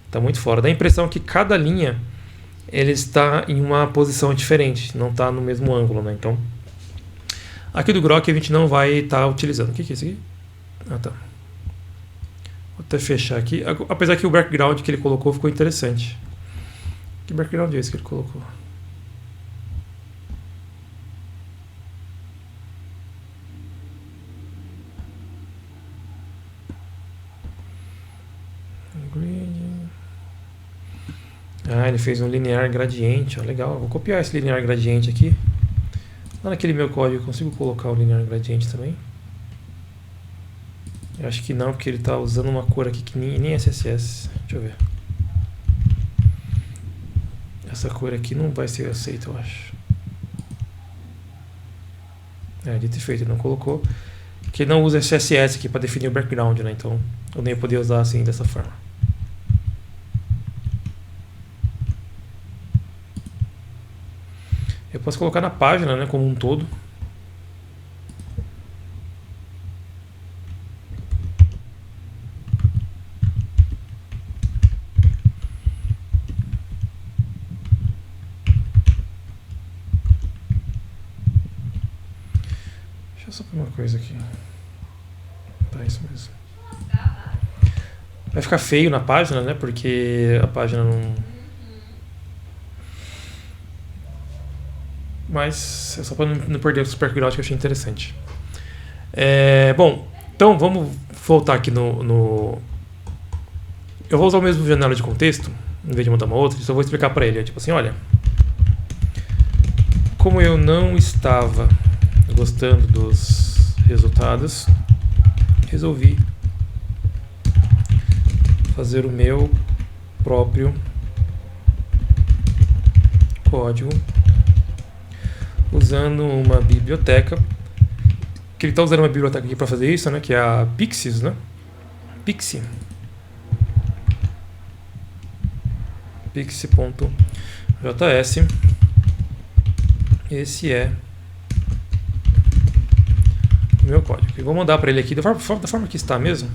Tá muito fora. Dá a impressão que cada linha ele está em uma posição diferente, não está no mesmo ângulo, né? Então, aqui do Grok a gente não vai estar utilizando. O que é isso aqui? Ah, tá. Vou até fechar aqui. Apesar que o background que ele colocou ficou interessante. Que background é esse que ele colocou? Ah, ele fez um linear gradiente, ó, legal. Vou copiar esse linear gradiente aqui. Lá naquele meu código eu consigo colocar o linear gradiente também? Eu acho que não, porque ele está usando uma cor aqui que nem é CSS. Deixa eu ver. Essa cor aqui não vai ser aceita, eu acho. Dito e feito, ele não colocou. Porque ele não usa CSS aqui para definir o background, né? Então eu nem ia poder usar assim dessa forma. Eu posso colocar na página, né, como um todo. Deixa eu só pôr uma coisa aqui. Tá, isso mesmo. Vai ficar feio na página, né, porque a página não... Mas é só para não perder o background que eu achei interessante. Bom, então vamos voltar aqui no... Eu vou usar o mesmo janela de contexto, em vez de mandar uma outra, só vou explicar para ele. Tipo assim, olha, como eu não estava gostando dos resultados, resolvi fazer o meu próprio código usando uma biblioteca, que ele está usando uma biblioteca aqui para fazer isso, né, que é a Pixies, né? Pixie. Pixie.js. Esse é o meu código. Eu vou mandar para ele aqui da forma que está mesmo.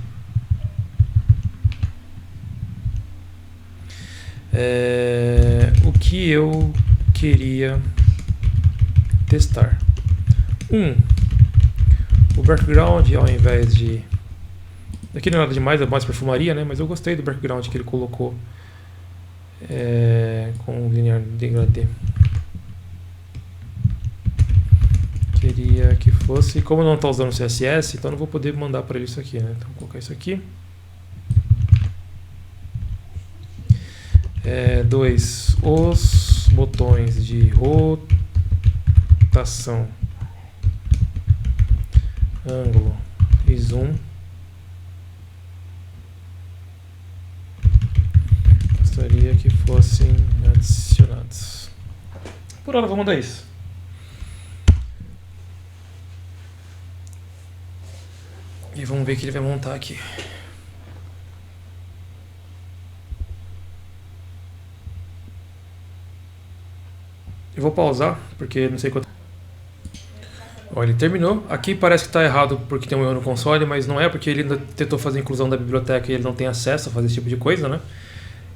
O que eu queria testar. O background, ao invés de... Aqui não é nada demais, é mais perfumaria, né? Mas eu gostei do background que ele colocou com o linear degradê. Queria que fosse... Como não está usando CSS, então não vou poder mandar para ele isso aqui, né? Então vou colocar isso aqui. 2. Os botões de rotação, ângulo e zoom gostaria que fossem adicionados. Por hora, vou mandar isso. E vamos ver o que ele vai montar aqui. Eu vou pausar, porque não sei quanto... Ó, ele terminou. Aqui parece que está errado porque tem um erro no console, mas não é, porque ele ainda tentou fazer a inclusão da biblioteca e ele não tem acesso a fazer esse tipo de coisa, né?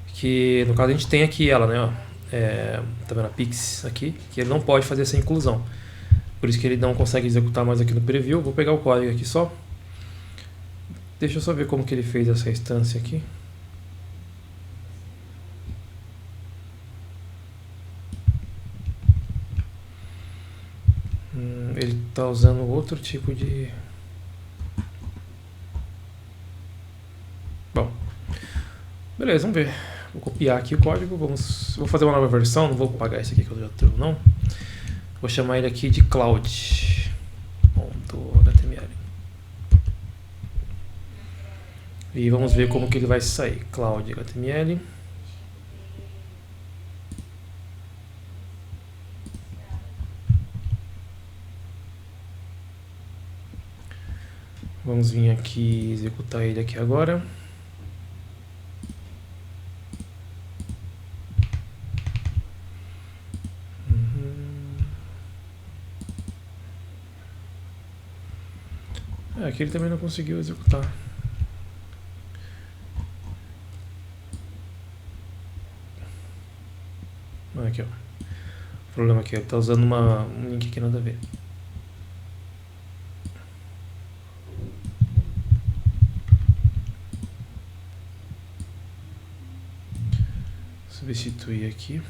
Que no caso a gente tem aqui ela, né? Ó, tá vendo a Pix aqui? Que ele não pode fazer essa inclusão. Por isso que ele não consegue executar mais aqui no preview. Vou pegar o código aqui só. Deixa eu só ver como que ele fez essa instância aqui. Ele está usando outro tipo de... Bom, beleza, vamos ver. Vou copiar aqui o código, vou fazer uma nova versão, não vou apagar esse aqui que eu já tenho, não. Vou chamar ele aqui de cloud.html. E vamos ver como que ele vai sair. Cloud.html. Vamos vir aqui executar ele aqui agora. Aqui ele também não conseguiu executar. Aqui, ó. O problema aqui, ele tá usando um link que nada a ver. Substituir aqui.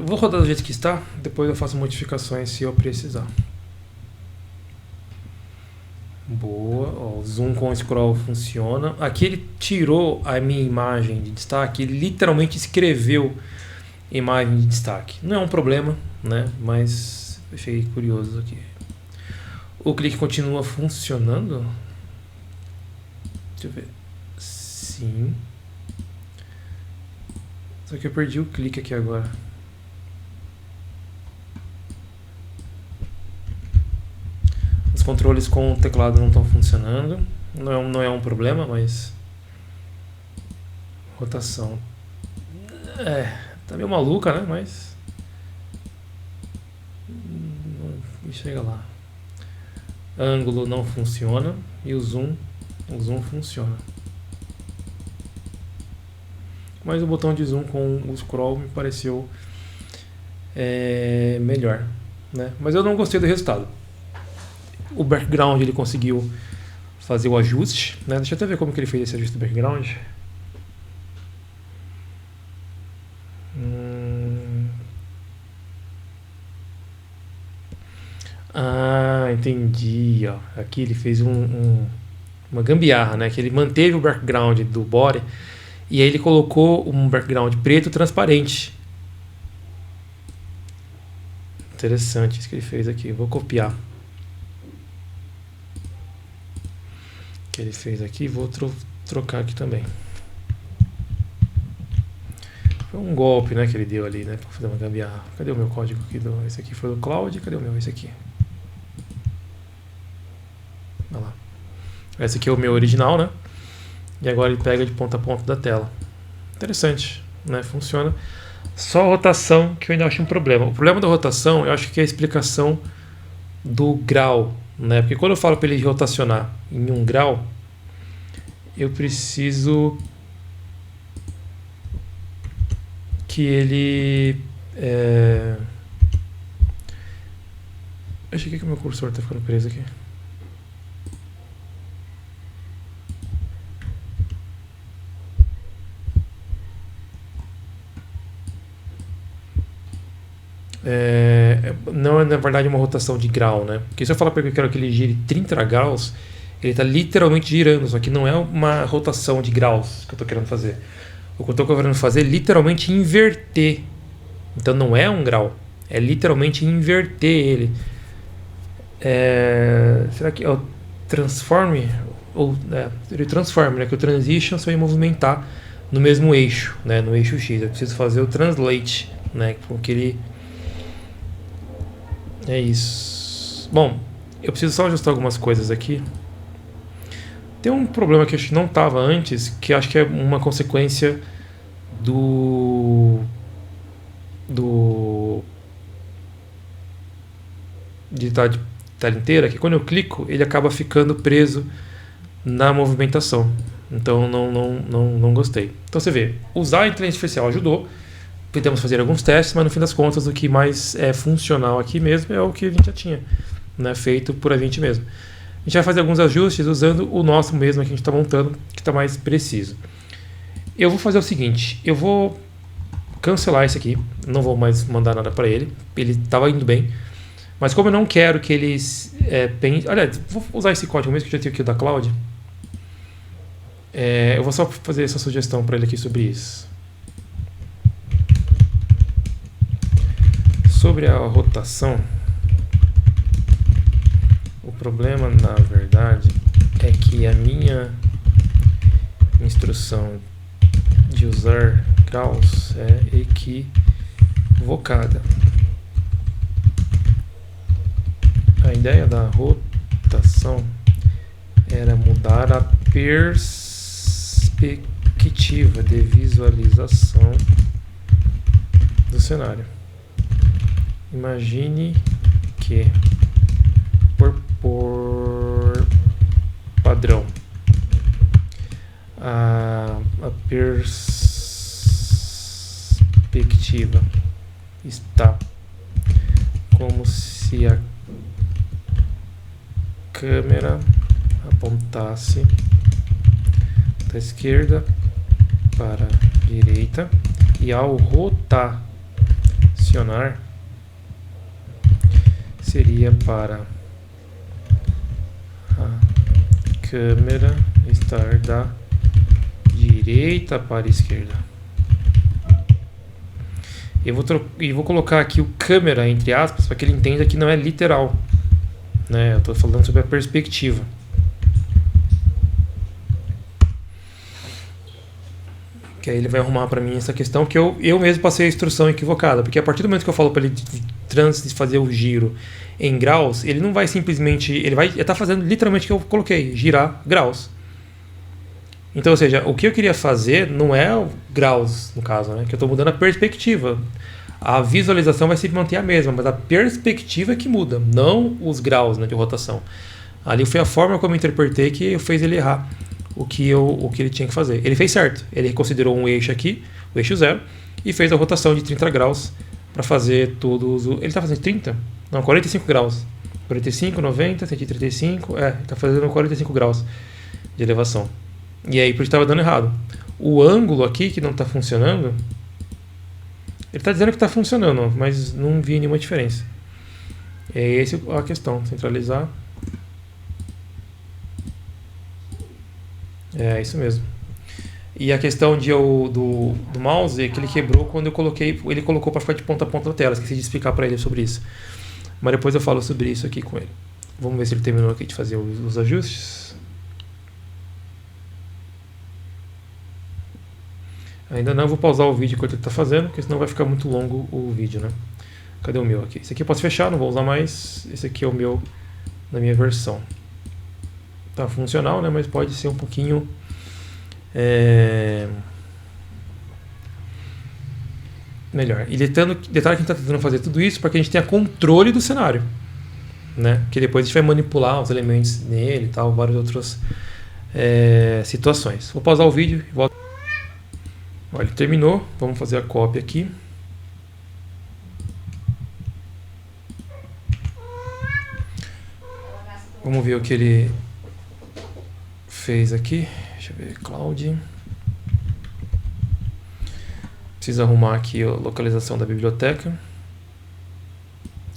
Vou rodar do jeito que está, depois eu faço modificações se eu precisar. Boa, ó, o zoom com o scroll funciona. Aqui ele tirou a minha imagem de destaque, ele literalmente escreveu imagem de destaque. Não é um problema, né? Mas achei curioso aqui. O clique continua funcionando? Deixa eu ver. Sim. Só que eu perdi o clique aqui agora. Os controles com o teclado não estão funcionando. Não é um problema, mas... Rotação. Tá meio maluca, né? Mas... chega lá. Ângulo não funciona. E o zoom funciona. Mas o botão de zoom com o scroll me pareceu melhor, né? Mas eu não gostei do resultado. O background ele conseguiu fazer o ajuste, né? Deixa eu até ver como que ele fez esse ajuste do background. Entendi. Ó. Aqui ele fez uma gambiarra, né? Que ele manteve o background do body e aí ele colocou um background preto transparente. Interessante isso que ele fez aqui. Eu vou copiar o que ele fez aqui, vou trocar aqui também. Foi um golpe, né, que ele deu ali, né, para fazer uma gambiarra. Cadê o meu código aqui? Esse aqui foi do Cloud, cadê o meu? Esse aqui. Olha lá. Esse aqui é o meu original, né? E agora ele pega de ponta a ponta da tela. Interessante, né? Funciona. Só a rotação que eu ainda acho um problema. O problema da rotação, eu acho que é a explicação do grau, né? Porque quando eu falo para ele rotacionar em 1 grau, eu preciso que ele... Achei que o meu cursor está ficando preso aqui. Não é na verdade uma rotação de grau, né? Porque se eu falar para ele que eu quero que ele gire 30 graus, ele está literalmente girando, só que não é uma rotação de graus que eu estou querendo fazer. O que eu estou querendo fazer é literalmente inverter. Então não é 1 grau, é literalmente inverter ele. Será que é o transform? Ele transforma, né? Que o transition só ia movimentar no mesmo eixo, né? No eixo X. Eu preciso fazer o translate, né? Porque ele... É isso. Bom, eu preciso só ajustar algumas coisas aqui. Tem um problema que eu acho que não estava antes, que acho que é uma consequência de estar de tela inteira, que quando eu clico, ele acaba ficando preso na movimentação. Então não gostei. Então você vê, usar a inteligência artificial ajudou. Podemos fazer alguns testes, mas no fim das contas o que mais é funcional aqui mesmo é o que a gente já tinha, né, feito por a gente mesmo. A gente vai fazer alguns ajustes usando o nosso mesmo que a gente está montando, que está mais preciso. Eu vou fazer o seguinte, eu vou cancelar esse aqui, não vou mais mandar nada para ele, ele estava indo bem, mas como eu não quero que eles aliás, vou usar esse código mesmo que eu já tenho aqui da Cloud, eu vou só fazer essa sugestão para ele aqui sobre isso. Sobre a rotação, o problema na verdade é que a minha instrução de usar graus é equivocada. A ideia da rotação era mudar a perspectiva. perspectiva de visualização do cenário. Imagine que por padrão a perspectiva está como se a câmera apontasse da esquerda para a direita e ao rotacionar seria para a câmera estar da direita para a esquerda. Eu vou colocar aqui o câmera entre aspas para que ele entenda que não é literal, né? Eu estou falando sobre a perspectiva. Que aí ele vai arrumar para mim essa questão, que eu mesmo passei a instrução equivocada, porque a partir do momento que eu falo para ele fazer o giro em graus, ele não vai simplesmente, ele está fazendo literalmente o que eu coloquei, girar graus. Então, ou seja, o que eu queria fazer não é o graus, no caso, né, que eu estou mudando a perspectiva. A visualização vai se manter a mesma, mas a perspectiva é que muda, não os graus, né, de rotação. Ali foi a forma como eu interpretei que fez ele errar o que ele tinha que fazer. Ele fez certo, ele considerou um eixo aqui, o eixo 0, e fez a rotação de 30 graus para fazer todos. Ele está fazendo 30? Não, 45 graus. 45, 90, 135, ele está fazendo 45 graus de elevação. E aí, por isso estava dando errado. O ângulo aqui, que não está funcionando, ele está dizendo que está funcionando, mas não vi nenhuma diferença. É essa a questão, centralizar. É isso mesmo. E a questão do mouse é que ele quebrou quando eu coloquei, ele colocou para ficar de ponta a ponta na tela. Esqueci de explicar para ele sobre isso. Mas depois eu falo sobre isso aqui com ele. Vamos ver se ele terminou aqui de fazer os ajustes. Ainda não, vou pausar o vídeo enquanto ele está fazendo, porque senão vai ficar muito longo o vídeo, né? Cadê o meu aqui? Esse aqui eu posso fechar, não vou usar mais. Esse aqui é o meu, na minha versão. Tá funcional, né? Mas pode ser um pouquinho melhor. E detalhe que a gente está tentando fazer tudo isso para que a gente tenha controle do cenário, né? Que depois a gente vai manipular os elementos nele e tal, várias outras situações. Vou pausar o vídeo e volto. Olha, ele terminou. Vamos fazer a cópia aqui. Vamos ver o que ele fez aqui. Deixa eu ver, Cloud. Preciso arrumar aqui a localização da biblioteca.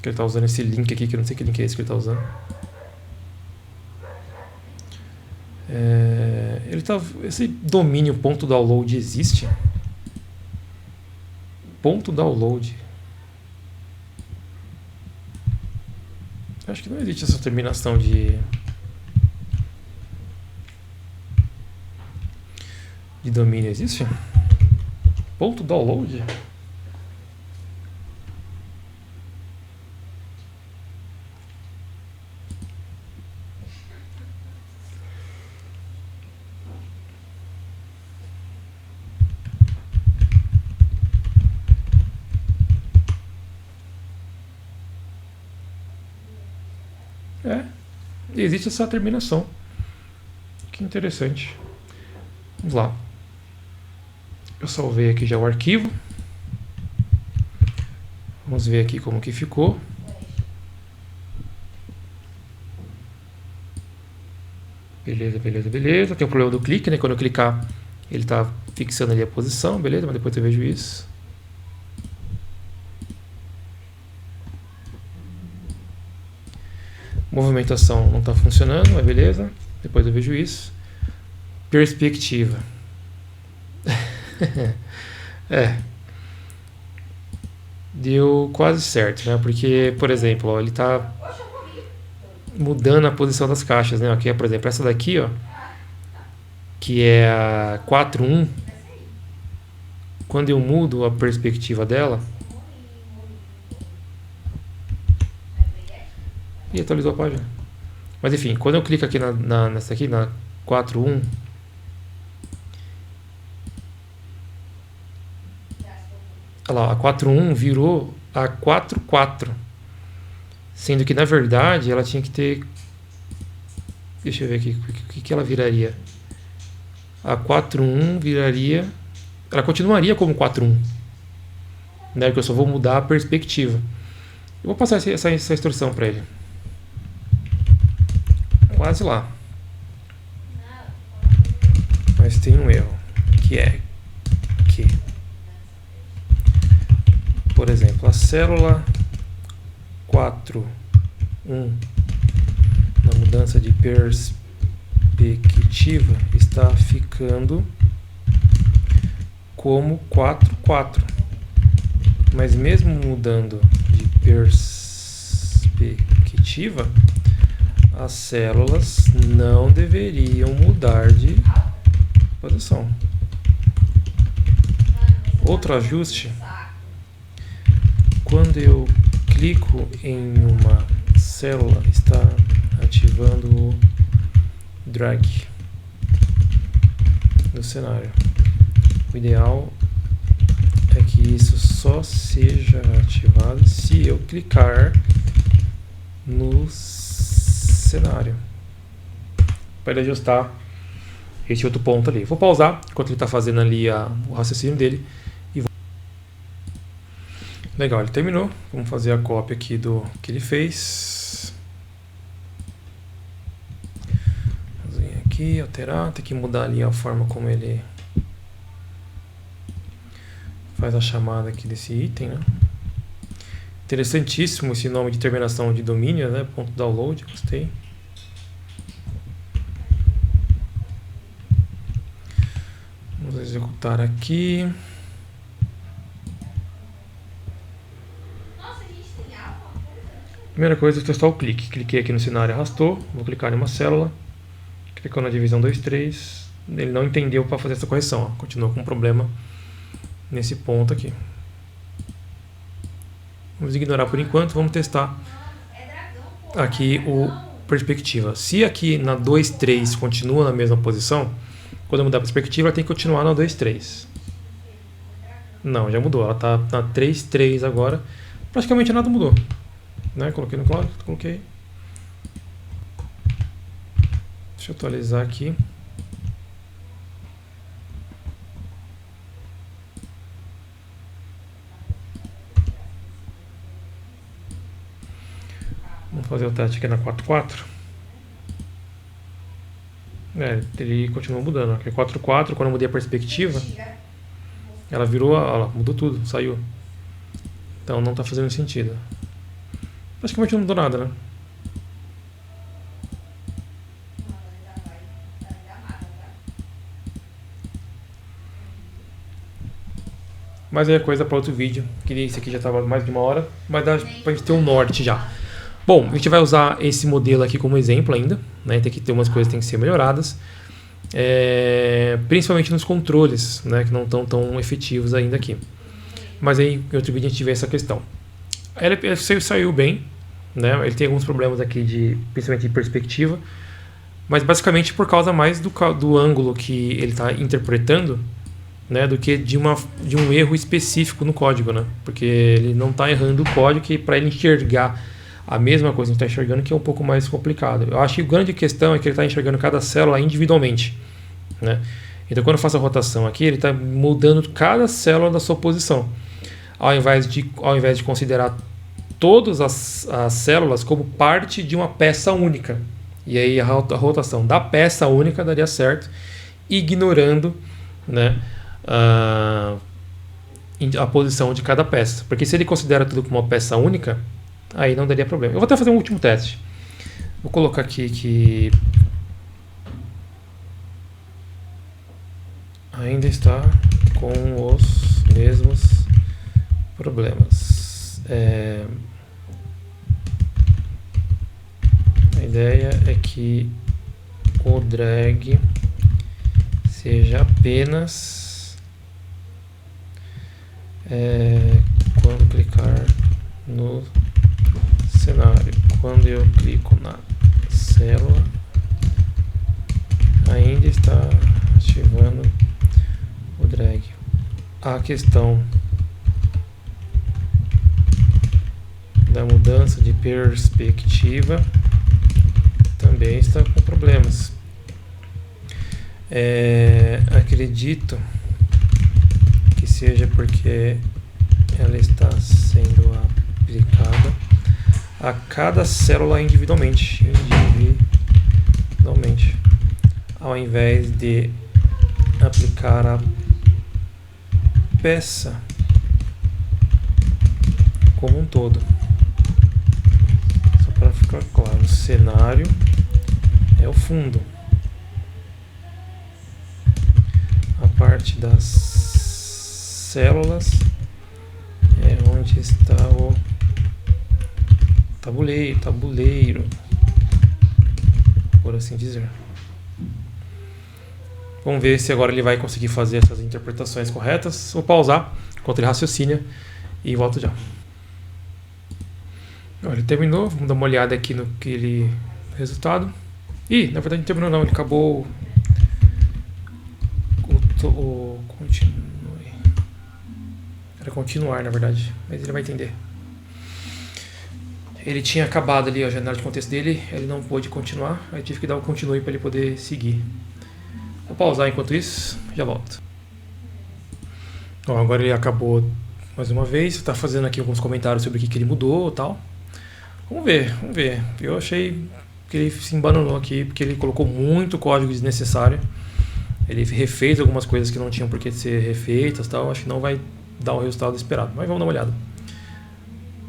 Que ele está usando esse link aqui, que eu não sei que link é esse que ele está usando. Esse domínio ponto .download existe? Ponto .download. Acho que não existe essa terminação de domínio. Existe? Ponto .download? Existe essa terminação. Que interessante. Vamos lá. Eu salvei aqui já o arquivo. Vamos ver aqui como que ficou. Beleza, beleza, beleza. Tem o problema do clique, né? Quando eu clicar, ele está fixando ali a posição, beleza? Mas depois eu vejo isso. Movimentação não está funcionando, mas beleza. Depois eu vejo isso. Perspectiva. Deu quase certo, né? Porque, por exemplo, ó, ele está mudando a posição das caixas, né? Aqui, por exemplo, essa daqui, ó, que é a 4.1. Quando eu mudo a perspectiva dela, e atualizou a página. Mas enfim, quando eu clico aqui nessa aqui, na 4.1, Olha lá, a 4.1 virou a 4.4. Sendo que, na verdade, ela tinha que ter... Deixa eu ver aqui, o que ela viraria? A 4.1 viraria... Ela continuaria como 4.1. Né? Que eu só vou mudar a perspectiva. Eu vou passar essa instrução para ele. Quase lá. Mas tem um erro, que é que, por exemplo, a célula 4.1 na mudança de perspectiva está ficando como 4.4. Mas mesmo mudando de perspectiva, as células não deveriam mudar de posição. Outro ajuste: quando eu clico em uma célula, está ativando o drag no cenário. O ideal é que isso só seja ativado se eu clicar no cenário para ele ajustar esse outro ponto ali. Vou pausar enquanto ele está fazendo ali o raciocínio dele. Legal, ele terminou. Vamos fazer a cópia aqui do que ele fez. Vamos vir aqui, alterar. Tem que mudar ali a forma como ele faz a chamada aqui desse item, né? Interessantíssimo esse nome de terminação de domínio, né? Ponto download, gostei. Vamos executar aqui. Primeira coisa é testar o clique. Cliquei aqui no cenário, arrastou. Vou clicar em uma célula. Clicou na divisão 2, 3. Ele não entendeu para fazer essa correção. Ó. Continuou com um problema nesse ponto aqui. Vamos ignorar por enquanto. Vamos testar aqui o perspectiva. Se aqui na 2, 3 continua na mesma posição, quando eu mudar a perspectiva, ela tem que continuar na 2, 3. Não, já mudou. Ela está na 3, 3 agora. Praticamente nada mudou. Né? Coloquei no cloud, coloquei. Deixa eu atualizar aqui. Vamos fazer o teste aqui na 4.4. Ele continua mudando. Aqui 4.4, quando eu mudei a perspectiva, ela virou, ó, mudou tudo, saiu. Então não está fazendo sentido. Praticamente não mudou nada, né? Mas aí é coisa para outro vídeo, que esse aqui já estava mais de 1 hora, mas dá pra gente ter um norte já. Bom, a gente vai usar esse modelo aqui como exemplo ainda, né? Tem que ter umas coisas que tem que ser melhoradas, principalmente nos controles, né? Que não estão tão efetivos ainda aqui. Mas aí em outro vídeo a gente vê essa questão. Ele saiu bem, né? Ele tem alguns problemas aqui principalmente de perspectiva, mas basicamente por causa mais do ângulo que ele está interpretando, né, do que de um erro específico no código, né? Porque ele não está errando o código, que para ele enxergar a mesma coisa que a gente está enxergando, que é um pouco mais complicado. Eu acho que a grande questão é que ele está enxergando cada célula individualmente, né? Então quando eu faço a rotação aqui, ele está mudando cada célula da sua posição, ao invés de considerar todas as células como parte de uma peça única. E aí a rotação da peça única daria certo, ignorando, né, a posição de cada peça. Porque se ele considera tudo como uma peça única, aí não daria problema. Eu vou até fazer um último teste. Vou colocar aqui que ainda está com os mesmos problemas. A ideia é que o drag seja apenas quando clicar no cenário. Quando eu clico na célula, ainda está ativando o drag. A questão mudança de perspectiva também está com problemas. Acredito que seja porque ela está sendo aplicada a cada célula individualmente, ao invés de aplicar a peça como um todo. Só para ficar claro, o cenário é o fundo. A parte das células é onde está o tabuleiro, por assim dizer. Vamos ver se agora ele vai conseguir fazer essas interpretações corretas. Vou pausar enquanto ele raciocina e volto já. Ele terminou, vamos dar uma olhada aqui no que ele resultado. Ih, na verdade não terminou não, ele acabou continue. Era continuar, na verdade, mas ele vai entender. Ele tinha acabado ali a janela de contexto dele, ele não pôde continuar, aí tive que dar o continue para ele poder seguir. Vou pausar enquanto isso, já volto. Bom, agora ele acabou mais uma vez, está fazendo aqui alguns comentários sobre o que ele mudou e tal. Vamos ver. Eu achei que ele se embananou aqui, porque ele colocou muito código desnecessário. Ele refez algumas coisas que não tinham por que ser refeitas e tal. Acho que não vai dar o resultado esperado, mas vamos dar uma olhada.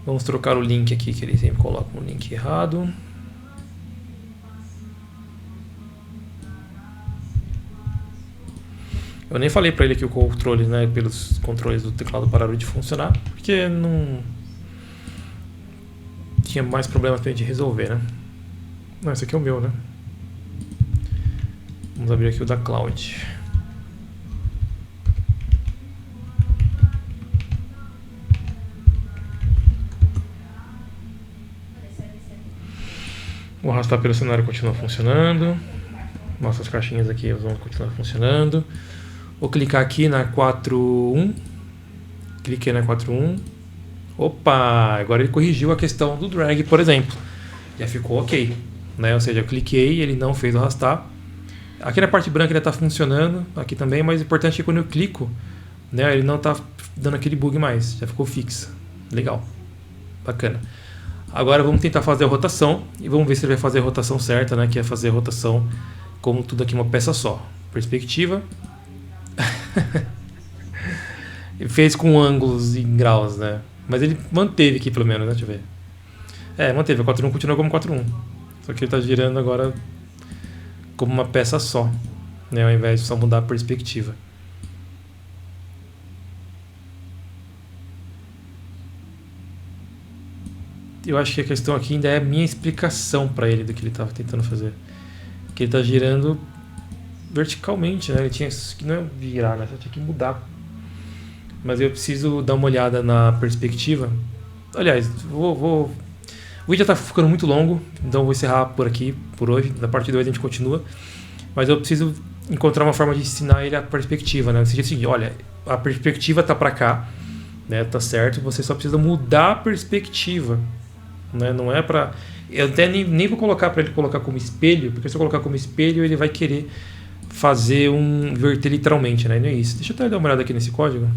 Vamos trocar o link aqui, que ele sempre coloca um link errado. Eu nem falei para ele que o controle, né, pelos controles do teclado pararam de funcionar, porque não tinha mais problemas pra gente resolver, né? Não, esse aqui é o meu, né? Vamos abrir aqui o da Cloud. O arrastar pelo cenário continua funcionando. Nossas caixinhas aqui vão continuar funcionando. Vou clicar aqui na 4.1. Cliquei na 4.1. Opa! Agora ele corrigiu a questão do drag, por exemplo. Já ficou ok, né? Ou seja, eu cliquei, ele não fez o arrastar. Aqui na parte branca ele está funcionando, aqui também, mas o importante é que quando eu clico, né, ele não está dando aquele bug mais, já ficou fixo. Legal, bacana. Agora vamos tentar fazer a rotação e vamos ver se ele vai fazer a rotação certa, né, que é fazer a rotação como tudo aqui uma peça só. Perspectiva. Ele fez com ângulos e graus, né? Mas ele manteve aqui pelo menos, né? Deixa eu ver. Manteve. A 4.1 continua como 4.1. Só que ele está girando agora como uma peça só, né? Ao invés de só mudar a perspectiva. Eu acho que a questão aqui ainda é a minha explicação para ele do que ele estava tentando fazer. Que ele está girando verticalmente, né? Ele tinha que não é virar, né? Só tinha que mudar. Mas eu preciso dar uma olhada na perspectiva. Aliás, o vídeo já está ficando muito longo, então vou encerrar por aqui, por hoje. Na parte 2 a gente continua. Mas eu preciso encontrar uma forma de ensinar ele a perspectiva, né? Ou seja, assim, olha, a perspectiva está para cá, né? Tá certo, você só precisa mudar a perspectiva, né? Não é para... Eu até nem vou colocar para ele colocar como espelho, porque se eu colocar como espelho, ele vai querer fazer inverter literalmente, né? Não é isso. Deixa eu até dar uma olhada aqui nesse código.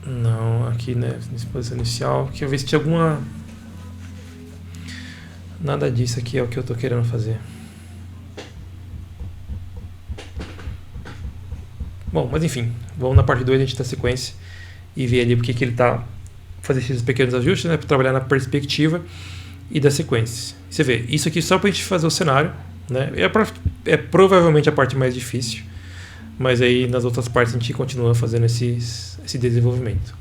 Não, aqui, né, nessa posição inicial. Deixa eu ver se tinha alguma... Nada disso aqui é o que eu tô querendo fazer. Bom, mas enfim, vamos na parte 2 a gente dar sequência e ver ali porque que ele tá fazendo esses pequenos ajustes, né, para trabalhar na perspectiva e da sequência. Você vê, isso aqui só pra gente fazer o cenário, né, é provavelmente a parte mais difícil, mas aí nas outras partes a gente continua fazendo esse desenvolvimento.